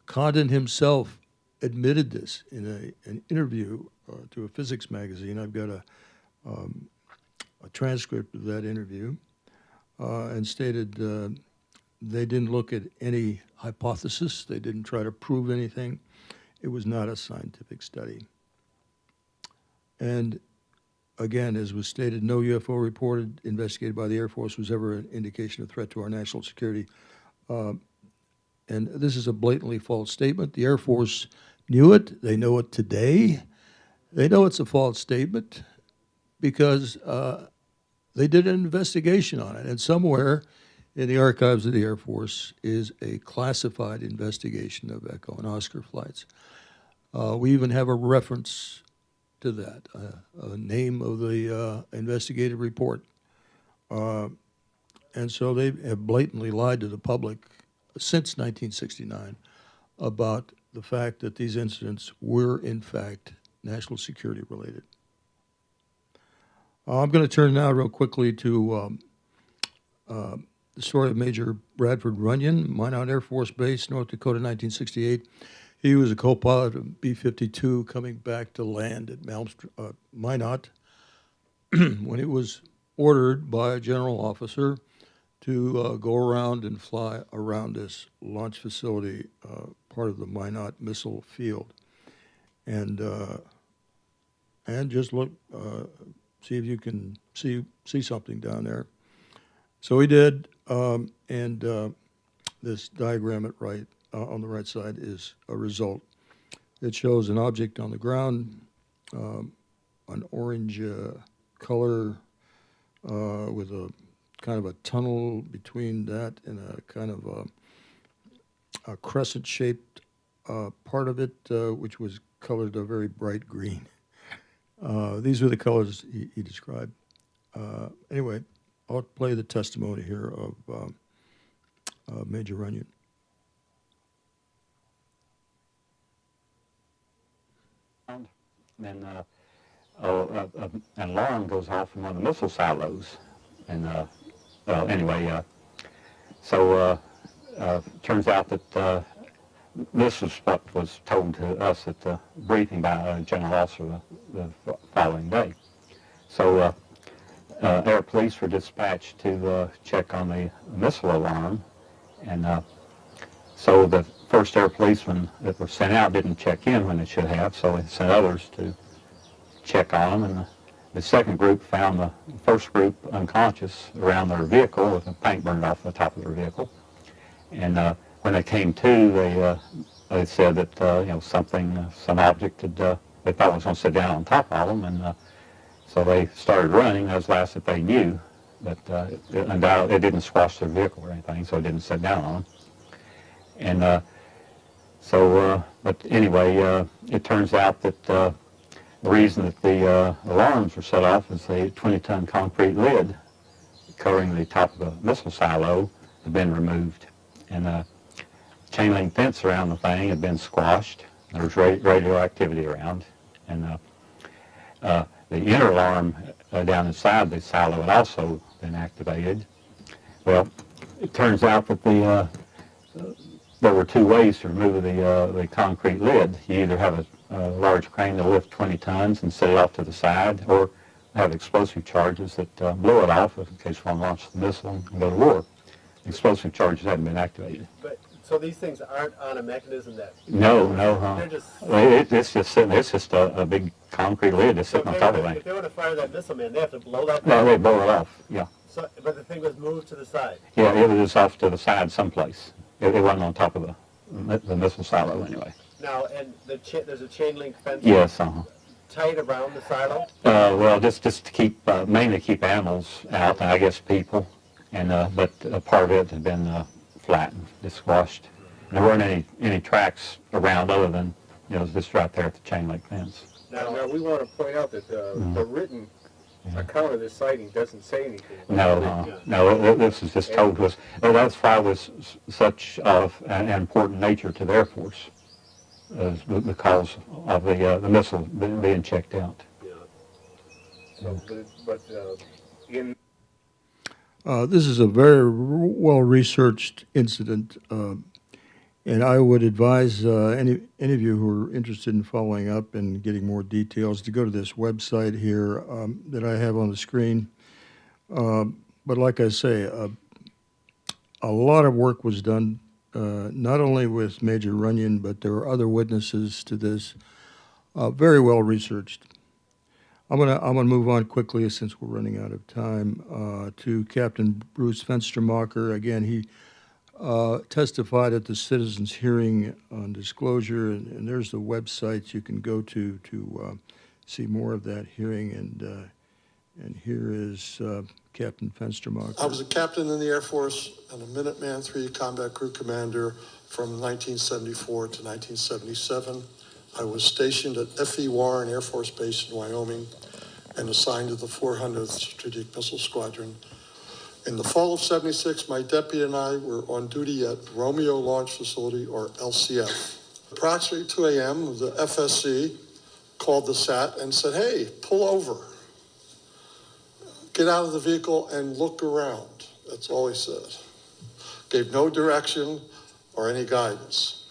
Condon himself admitted this in an interview to a physics magazine. I've got a transcript of that interview, and stated they didn't look at any hypothesis. They didn't try to prove anything. It was not a scientific study. And again, as was stated, no UFO reported, investigated by the Air Force was ever an indication of threat to our national security. And this is a blatantly false statement. The Air Force knew it. They know it today. They know it's a false statement because they did an investigation on it. And somewhere in the archives of the Air Force is a classified investigation of Echo and Oscar flights. We even have a reference to that, a name of the investigative report. And so they have blatantly lied to the public since 1969 about the fact that these incidents were, in fact, national security related. I'm going to turn now real quickly to the story of Major Bradford Runyon, Minot Air Force Base, North Dakota, 1968. He was a co-pilot of B-52 coming back to land at Minot when he was ordered by a general officer to go around and fly around this launch facility, part of the Minot missile field, and just look, see if you can see something down there. So he did, and this diagram on the right side is a result. It shows an object on the ground, an orange color with a kind of a tunnel between that and a kind of a crescent-shaped part of it, which was colored a very bright green. These were the colors he described. Anyway, I'll play the testimony here of Major Runyon. Then an alarm goes off in one of the missile silos, and anyway, so turns out that this is what was told to us at the briefing by a general officer the following day. So air police were dispatched to check on the missile alarm, and so the first air policemen that were sent out didn't check in when they should have, so they sent others to check on them, and the second group found the first group unconscious around their vehicle with a paint burned off the top of their vehicle. And when they came to, they said that some object they thought was going to sit down on top of them, and so they started running. That was the last that they knew. But undoubtedly, it didn't squash their vehicle or anything, so it didn't sit down on them. And but anyway, it turns out that the reason that the alarms were set off is the 20-ton concrete lid covering the top of the missile silo had been removed, and chain link fence around the thing had been squashed. There was radioactivity around, and the inner alarm down inside the silo had also been activated. Well, it turns out that there were two ways to remove the concrete lid. You either have a large crane that lifts 20 tons and set it off to the side, or have explosive charges that blow it off in case one launches the missile and go to war. Explosive charges hadn't been activated. But so these things aren't on a mechanism that? No. They're just. It's just sitting. It's just a big concrete lid that's sitting on top of it. If they were to fire that missile, man, they have to blow that. No, they blow it off. Yeah. So, but the thing was moved to the side. Yeah, it was off to the side someplace. It wasn't on top of the missile silo anyway. Now, and there's a chain link fence. Yes. Tight around the silo. Well, just to keep mainly keep animals out, and I guess people, and but part of it had been flattened, just squashed. And there weren't any tracks around other than just right there at the chain link fence. Now we want to point out that the written account of this sighting doesn't say anything. No, this is just told to us. Well, that's why it was such of an important nature to the Air Force, because of the missile being checked out. Yeah. So, but in. This is a very well-researched incident, and I would advise any of you who are interested in following up and getting more details to go to this website here that I have on the screen. But like I say, a lot of work was done, not only with Major Runyon, but there were other witnesses to this, very well researched. I'm gonna move on quickly since we're running out of time to Captain Bruce Fenstermacher. Again, he testified at the citizens' hearing on disclosure, and there's the websites you can go to see more of that hearing. And here is Captain Fenstermacher. I was a captain in the Air Force and a Minuteman III Combat Crew Commander from 1974 to 1977. I was stationed at F.E. Warren Air Force Base in Wyoming and assigned to the 400th Strategic Missile Squadron. In the fall of '76, my deputy and I were on duty at Romeo Launch Facility, or LCF. Approximately 2 a.m., the FSC called the SAT and said, hey, pull over. Get out of the vehicle and look around. That's all he said. Gave no direction or any guidance.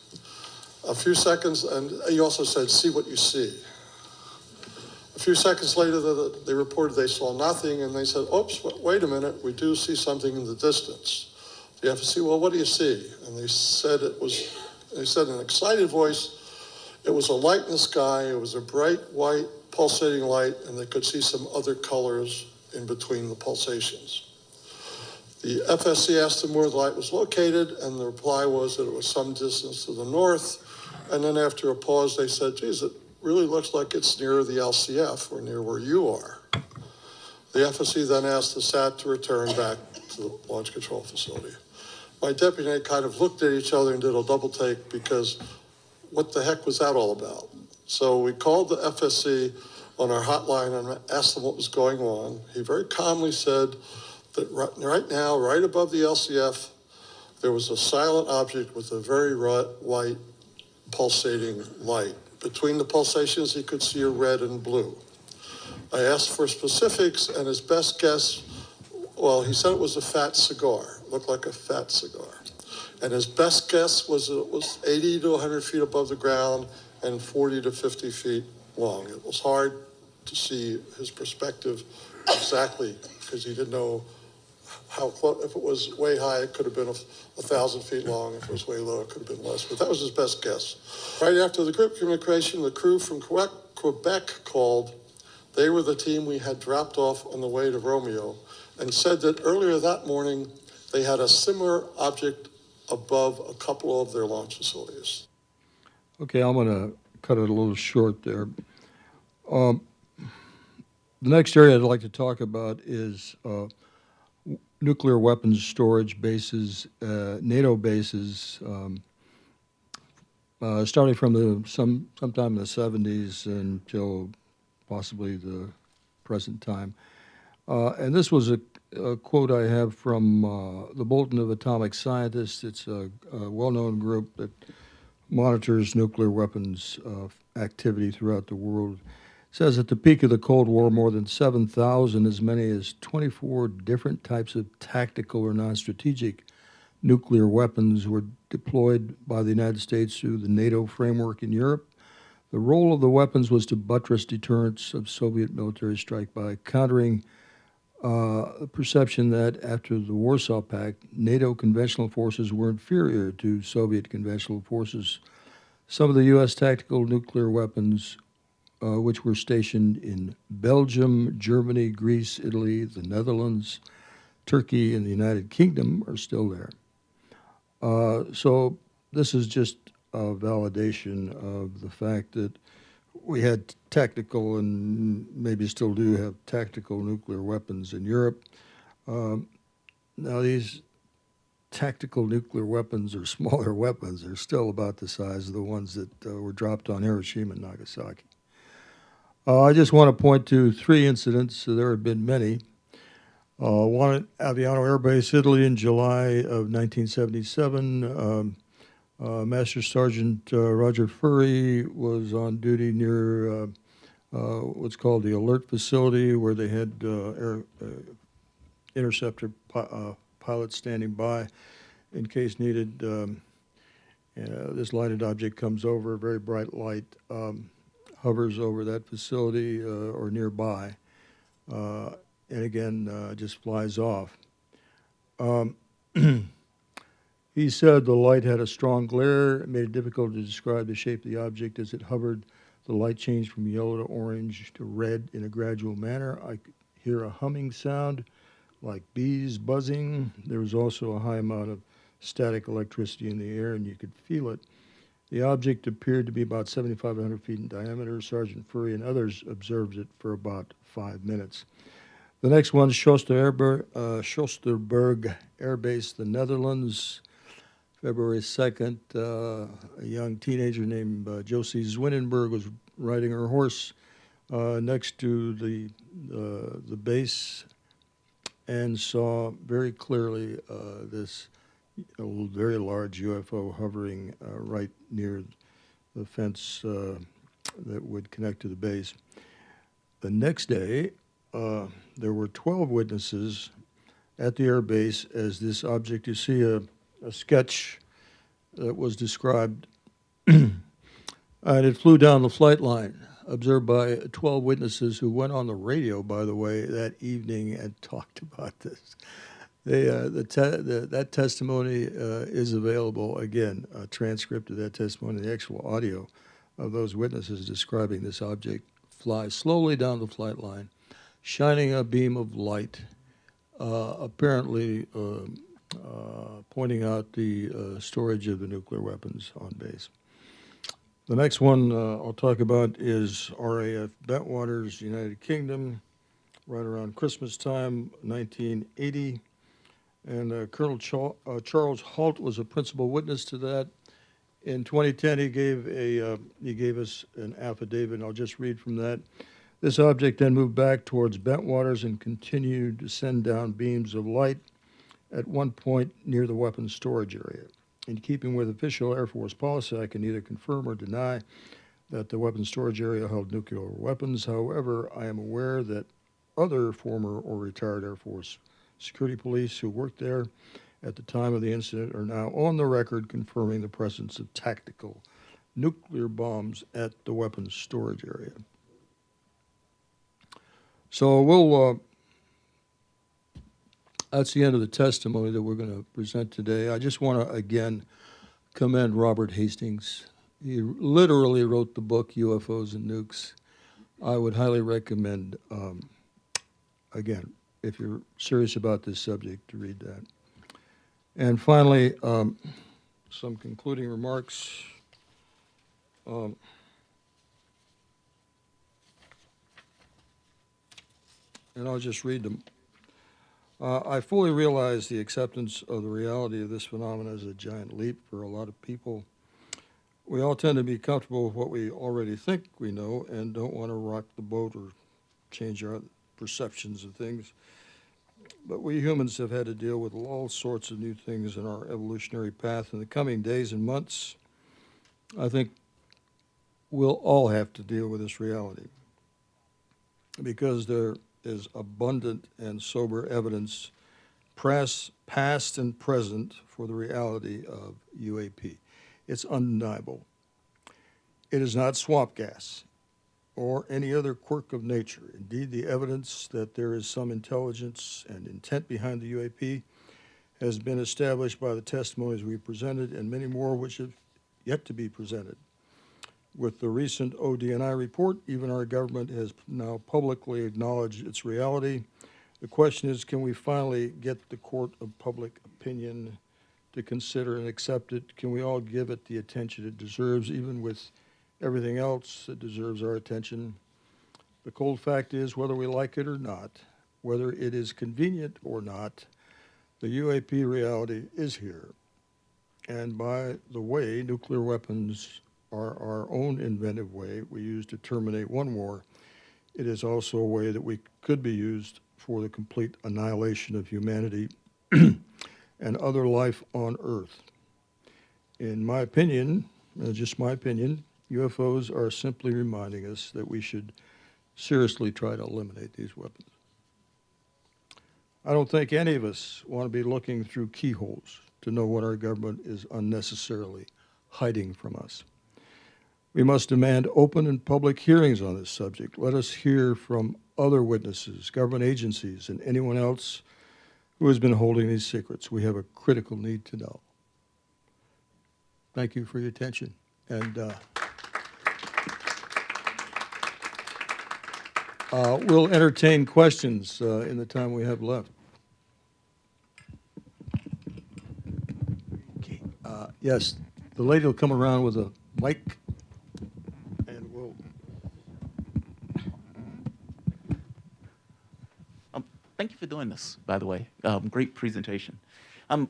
A few seconds, and he also said, see what you see. A few seconds later, they reported they saw nothing, and they said, oops, wait a minute, we do see something in the distance. The FSC, well, what do you see? And they said in an excited voice, it was a light in the sky, it was a bright white pulsating light, and they could see some other colors in between the pulsations. The FSC asked them where the light was located, and the reply was that it was some distance to the north. And then after a pause, they said, geez, it really looks like it's near the LCF or near where you are. The FSC then asked the SAT to return back to the launch control facility. My deputy and I kind of looked at each other and did a double take because what the heck was that all about? So we called the FSC on our hotline and asked them what was going on. He very calmly said that right now, right above the LCF, there was a silent object with a very white pulsating light. Between the pulsations, he could see a red and blue. I asked for specifics, and his best guess, well, he said it was a fat cigar. It looked like a fat cigar. And his best guess was that it was 80 to 100 feet above the ground and 40 to 50 feet long. It was hard to see his perspective exactly because he didn't know how close. If it was way high, it could have been 1,000 feet long. If it was way low, it could have been less. But that was his best guess. Right after the group communication, the crew from Quebec called. They were the team we had dropped off on the way to Romeo and said that earlier that morning, they had a similar object above a couple of their launch facilities. Okay, I'm going to cut it a little short there. The next area I'd like to talk about is nuclear weapons storage bases, NATO bases, starting from sometime in the 70s until possibly the present time. And this was a quote I have from the Bulletin of Atomic Scientists. It's a well-known group that monitors nuclear weapons activity throughout the world. It says at the peak of the Cold War, more than 7,000, as many as 24 different types of tactical or non-strategic nuclear weapons were deployed by the United States through the NATO framework in Europe. The role of the weapons was to buttress deterrence of Soviet military strike by countering the perception that after the Warsaw Pact, NATO conventional forces were inferior to Soviet conventional forces. Some of the U.S. tactical nuclear weapons, which were stationed in Belgium, Germany, Greece, Italy, the Netherlands, Turkey, and the United Kingdom, are still there. So this is just a validation of the fact that we had tactical and maybe still do have tactical nuclear weapons in Europe. Now these tactical nuclear weapons or smaller weapons are still about the size of the ones that were dropped on Hiroshima and Nagasaki. I just want to point to 3 incidents. There have been many. One at Aviano Air Base, Italy, in July of 1977. Master Sergeant Roger Furry was on duty near what's called the Alert Facility, where they had interceptor pilots standing by in case needed. This lighted object comes over, a very bright light, hovers over that facility or nearby, and again just flies off. He said the light had a strong glare. It made it difficult to describe the shape of the object as it hovered. The light changed from yellow to orange to red in a gradual manner. I could hear a humming sound like bees buzzing. There was also a high amount of static electricity in the air, and you could feel it. The object appeared to be about 7,500 feet in diameter. Sergeant Furry and others observed it for about 5 minutes. The next one, Soesterberg Air Base, the Netherlands. February 2nd, a young teenager named Josie Zwinenberg was riding her horse next to the base and saw very clearly this very large UFO hovering right near the fence that would connect to the base. The next day, there were 12 witnesses at the air base as this object, you see a sketch that was described, and it flew down the flight line, observed by 12 witnesses who went on the radio, by the way, that evening and talked about this. That testimony is available, again, a transcript of that testimony, the actual audio of those witnesses describing this object fly slowly down the flight line, shining a beam of light, apparently pointing out the storage of the nuclear weapons on base. The next one I'll talk about is RAF Bentwaters, United Kingdom, right around Christmas time, 1980. And Colonel Charles Halt was a principal witness to that. In 2010, he gave us an affidavit, and I'll just read from that. This object then moved back towards Bentwaters and continued to send down beams of light at one point near the weapons storage area. In keeping with official Air Force policy, I can neither confirm or deny that the weapons storage area held nuclear weapons. However, I am aware that other former or retired Air Force security police who worked there at the time of the incident are now on the record confirming the presence of tactical nuclear bombs at the weapons storage area. So that's the end of the testimony that we're going to present today. I just want to, again, commend Robert Hastings. He literally wrote the book, UFOs and Nukes. I would highly recommend, again, if you're serious about this subject, to read that. And finally, some concluding remarks. And I'll just read them. I fully realize the acceptance of the reality of this phenomenon is a giant leap for a lot of people. We all tend to be comfortable with what we already think we know and don't want to rock the boat or change our perceptions of things. But we humans have had to deal with all sorts of new things in our evolutionary path. In the coming days and months, I think we'll all have to deal with this reality because there is abundant and sober evidence, past and present, for the reality of UAP. It's undeniable. It is not swamp gas or any other quirk of nature. Indeed, the evidence that there is some intelligence and intent behind the UAP has been established by the testimonies we presented and many more which have yet to be presented. With the recent ODNI report, even our government has now publicly acknowledged its reality. The question is, can we finally get the court of public opinion to consider and accept it? Can we all give it the attention it deserves, even with everything else that deserves our attention? The cold fact is, whether we like it or not, whether it is convenient or not, the UAP reality is here. And by the way, nuclear weapons are our own inventive way we use to terminate one war. It is also a way that we could be used for the complete annihilation of humanity and other life on Earth. In my opinion, just my opinion, UFOs are simply reminding us that we should seriously try to eliminate these weapons. I don't think any of us want to be looking through keyholes to know what our government is unnecessarily hiding from us. We must demand open and public hearings on this subject. Let us hear from other witnesses, government agencies, and anyone else who has been holding these secrets. We have a critical need to know. Thank you for your attention. And we'll entertain questions in the time we have left. Okay. Yes, the lady will come around with a mic. Thank you for doing this, by the way. Great presentation.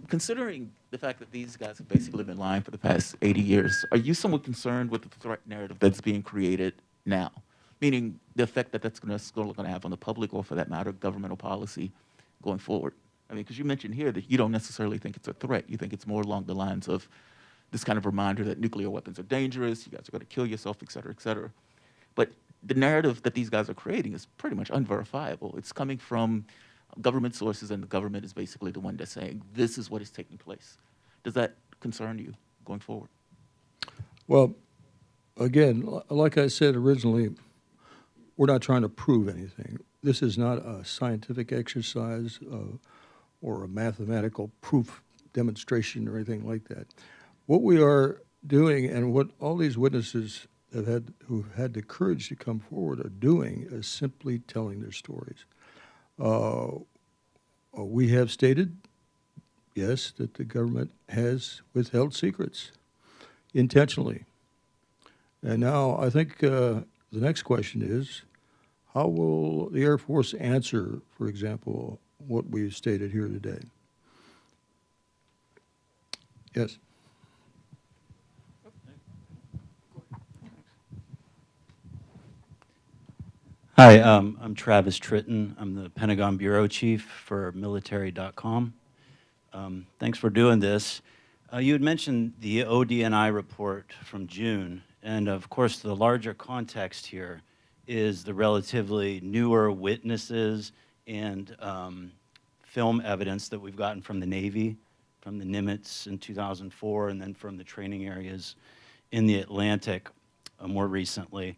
Considering the fact that these guys have basically been lying for the past 80 years, are you somewhat concerned with the threat narrative that's being created now? Meaning the effect that that's going to have on the public, or for that matter, governmental policy going forward? I mean, because you mentioned here that you don't necessarily think it's a threat. You think it's more along the lines of this kind of reminder that nuclear weapons are dangerous, you guys are going to kill yourself, et cetera, et cetera. But the narrative that these guys are creating is pretty much unverifiable. It's coming from government sources, and the government is basically the one that's saying this is what is taking place. Does that concern you going forward? Well, again, like I said originally, we're not trying to prove anything. This is not a scientific exercise or a mathematical proof demonstration or anything like that. What we are doing, and what all these witnesses who've had the courage to come forward are doing, is simply telling their stories. We have stated, yes, that the government has withheld secrets intentionally. And now I think the next question is, how will the Air Force answer, for example, what we've stated here today? Yes. Hi, I'm Travis Tritton. I'm the Pentagon Bureau Chief for military.com. Thanks for doing this. You had mentioned the ODNI report from June, and of course the larger context here is the relatively newer witnesses and film evidence that we've gotten from the Navy, from the Nimitz in 2004, and then from the training areas in the Atlantic more recently.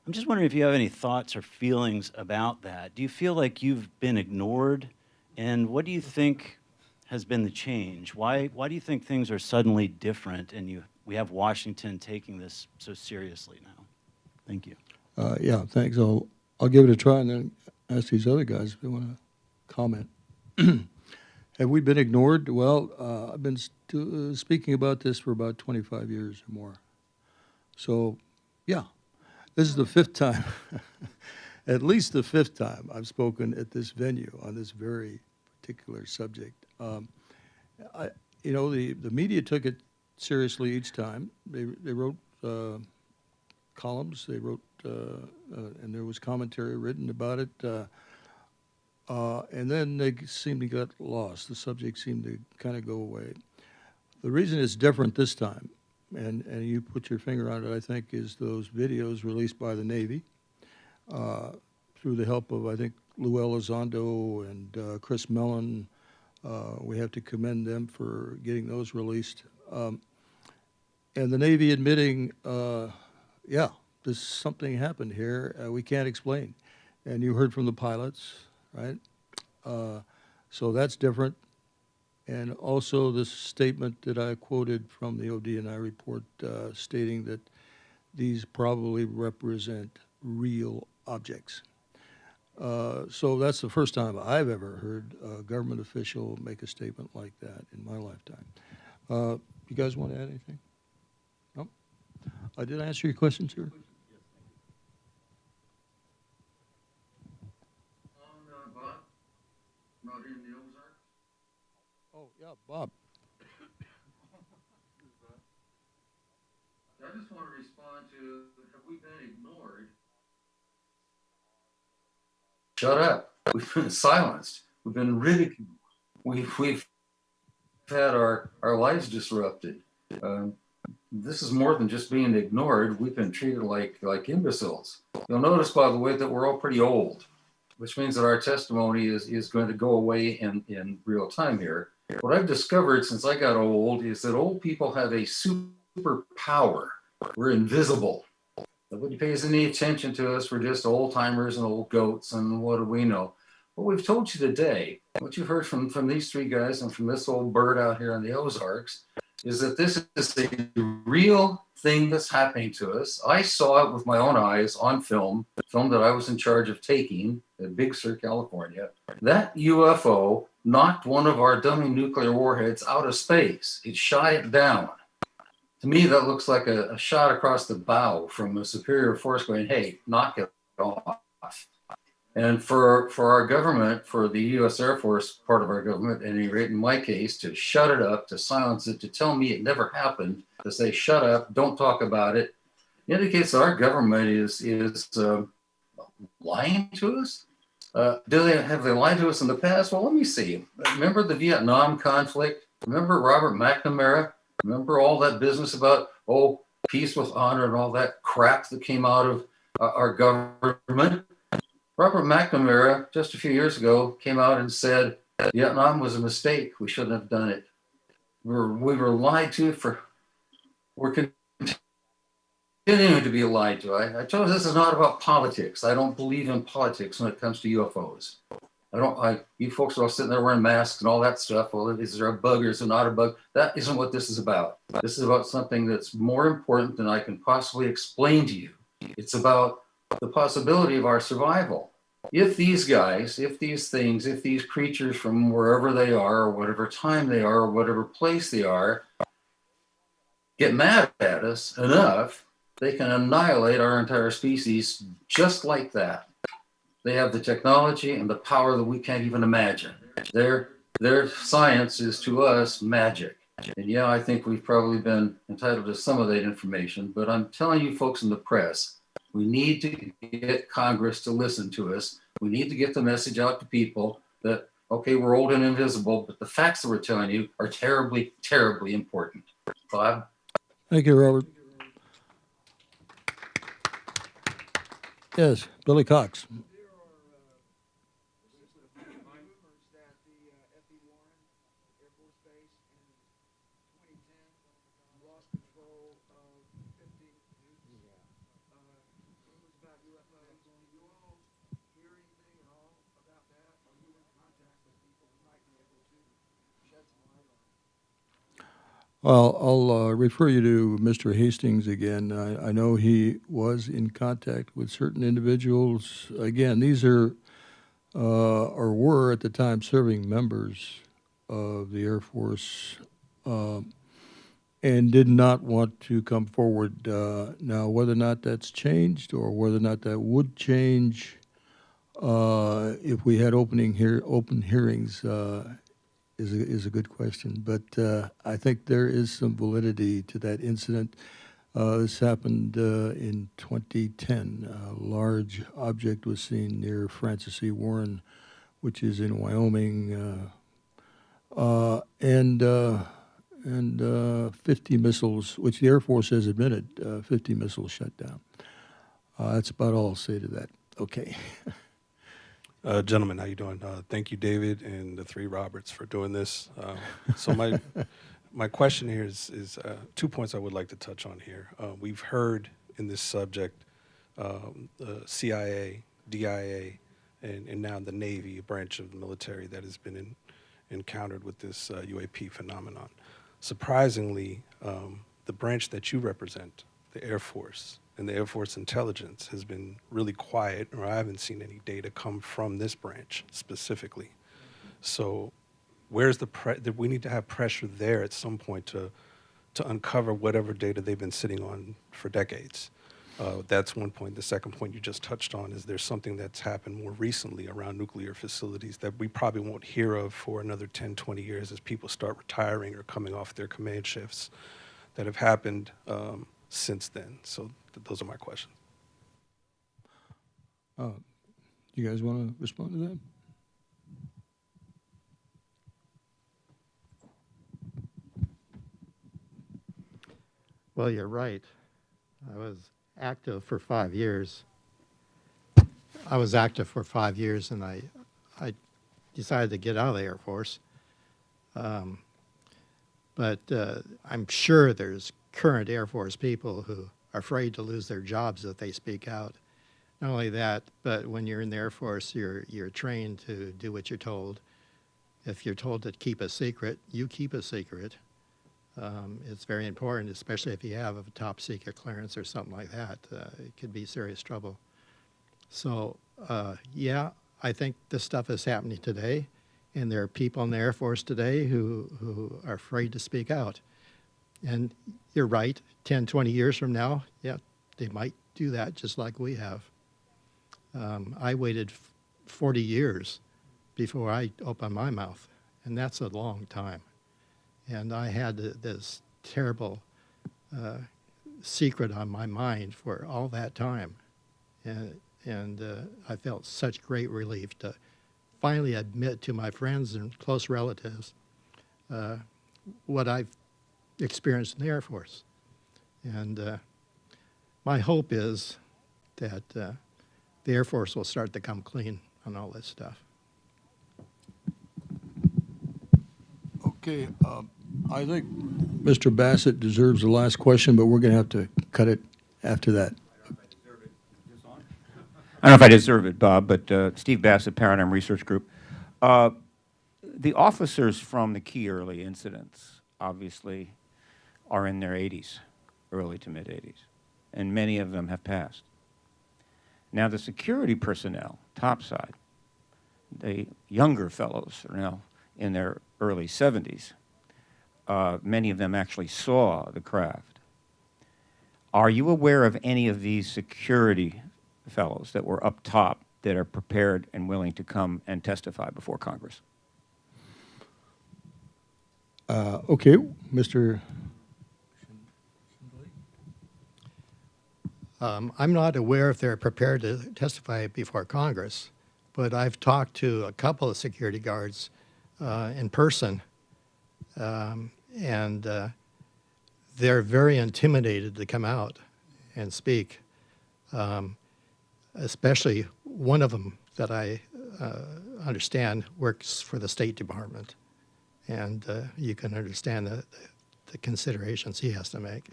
I'm just wondering if you have any thoughts or feelings about that. Do you feel like you've been ignored? And what do you think has been the change? Why do you think things are suddenly different, and we have Washington taking this so seriously now? Thank you. Yeah, thanks. I'll give it a try and then ask these other guys if they want to comment. Have we been ignored? Well, I've been speaking about this for about 25 years or more. So, yeah. This is the fifth time, at least the fifth time I've spoken at this venue on this very particular subject. The media took it seriously each time. They wrote columns, they wrote, and there was commentary written about it. And then they seemed to get lost. The subject seemed to kind of go away. The reason it's different this time, and you put your finger on it, I think, is those videos released by the Navy through the help of, I think, Lou Elizondo and Chris Mellon. We have to commend them for getting those released. And the Navy admitting, yeah, something happened here we can't explain. And you heard from the pilots, right? So that's different. And also the statement that I quoted from the ODNI report stating that these probably represent real objects. So that's the first time I've ever heard a government official make a statement like that in my lifetime. You guys want to add anything? No? Did I answer your question, sir? Oh, yeah, Bob. I just want to respond to, have we been ignored? Shut up. We've been silenced. We've been ridiculed. We've had our lives disrupted. This is more than just being ignored. We've been treated like imbeciles. You'll notice, by the way, that we're all pretty old, which means that our testimony is going to go away in real time here. What I've discovered since I got old is that old people have a superpower. We're invisible. Nobody pays any attention to us. We're just old timers and old goats, and what do we know? What we've told you today, what you've heard from these three guys and from this old bird out here in the Ozarks, is that this is a real thing that's happening to us. I saw it with my own eyes on film that I was in charge of taking at Big Sur, California. That UFO knocked one of our dummy nuclear warheads out of space. It shot it down. To me, that looks like a shot across the bow from a superior force going, hey, knock it off. And for our government, for the U.S. Air Force part of our government, at any rate in my case, to shut it up, to silence it, to tell me it never happened, to say shut up, don't talk about it, indicates that our government is lying to us. Have they lied to us in the past? Well, let me see. Remember the Vietnam conflict? Remember Robert McNamara? Remember all that business about peace with honor and all that crap that came out of our government? Robert McNamara, just a few years ago, came out and said Vietnam was a mistake. We shouldn't have done it. We were lied to we're continuing to be lied to. I told you this is not about politics. I don't believe in politics when it comes to UFOs. You folks are all sitting there wearing masks and all that stuff. Well, is there a bug or is it not a bug? That isn't what this is about. This is about something that's more important than I can possibly explain to you. It's about the possibility of our survival. If these guys, if these things, if these creatures from wherever they are, or whatever time they are, or whatever place they are, get mad at us enough, they can annihilate our entire species just like that. They have the technology and the power that we can't even imagine. Their science is to us magic. And yeah, I think we've probably been entitled to some of that information, but I'm telling you folks in the press, we need to get Congress to listen to us. We need to get the message out to people that, okay, we're old and invisible, but the facts that we're telling you are terribly, terribly important. Bob? Thank you, Robert. Yes, Billy Cox. Well, I'll refer you to Mr. Hastings again. I know he was in contact with certain individuals. Again, these are or were at the time serving members of the Air Force and did not want to come forward. Now, whether or not that's changed or whether or not that would change if we had open hearings is a good question, but I think there is some validity to that incident. This happened in 2010. A large object was seen near Francis E. Warren, which is in Wyoming, and 50 missiles, which the Air Force has admitted, 50 missiles shut down. That's about all I'll say to that. Okay. Gentlemen, how you doing? Thank you, David, and the three Roberts for doing this. So my question here is 2 points I would like to touch on here. We've heard in this subject CIA, DIA, and now the Navy, a branch of the military that has been encountered with this UAP phenomenon. Surprisingly, the branch that you represent, the Air Force, and the Air Force intelligence has been really quiet, or I haven't seen any data come from this branch specifically. So where's we need to have pressure there at some point to uncover whatever data they've been sitting on for decades. That's one point. The second point you just touched on is there's something that's happened more recently around nuclear facilities that we probably won't hear of for another 10, 20 years as people start retiring or coming off their command shifts that have happened since then. So those are my questions. You guys want to respond to that? Well, you're right. I was active for 5 years. And I decided to get out of the Air Force. But I'm sure there's current Air Force people who are afraid to lose their jobs if they speak out. Not only that, but when you're in the Air Force, you're trained to do what you're told. If you're told to keep a secret, you keep a secret. It's very important, especially if you have a top secret clearance or something like that. It could be serious trouble. So, yeah, I think this stuff is happening today, and there are people in the Air Force today who are afraid to speak out. And you're right, 10, 20 years from now, yeah, they might do that just like we have. I waited 40 years before I opened my mouth, and that's a long time. And I had this terrible secret on my mind for all that time. And I felt such great relief to finally admit to my friends and close relatives what I've experienced in the Air Force. And my hope is that the Air Force will start to come clean on all this stuff. Okay, I think Mr. Bassett deserves the last question, but we're going to have to cut it after that. I don't know if I deserve it, Bob, but Steve Bassett, Paradigm Research Group. The officers from the key early incidents obviously are in their 80s, early to mid 80s, and many of them have passed. Now the security personnel, topside, the younger fellows are now in their early 70s. Many of them actually saw the craft. Are you aware of any of these security fellows that were up top that are prepared and willing to come and testify before Congress? Okay, Mr. I'm not aware if they're prepared to testify before Congress, but I've talked to a couple of security guards in person, and they're very intimidated to come out and speak, especially one of them that I understand works for the State Department, and you can understand the considerations he has to make.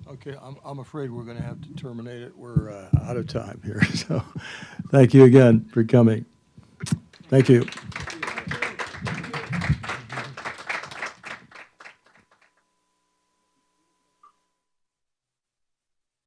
Okay, I'm afraid we're going to have to terminate it. We're out of time here. So thank you again for coming. Thank you.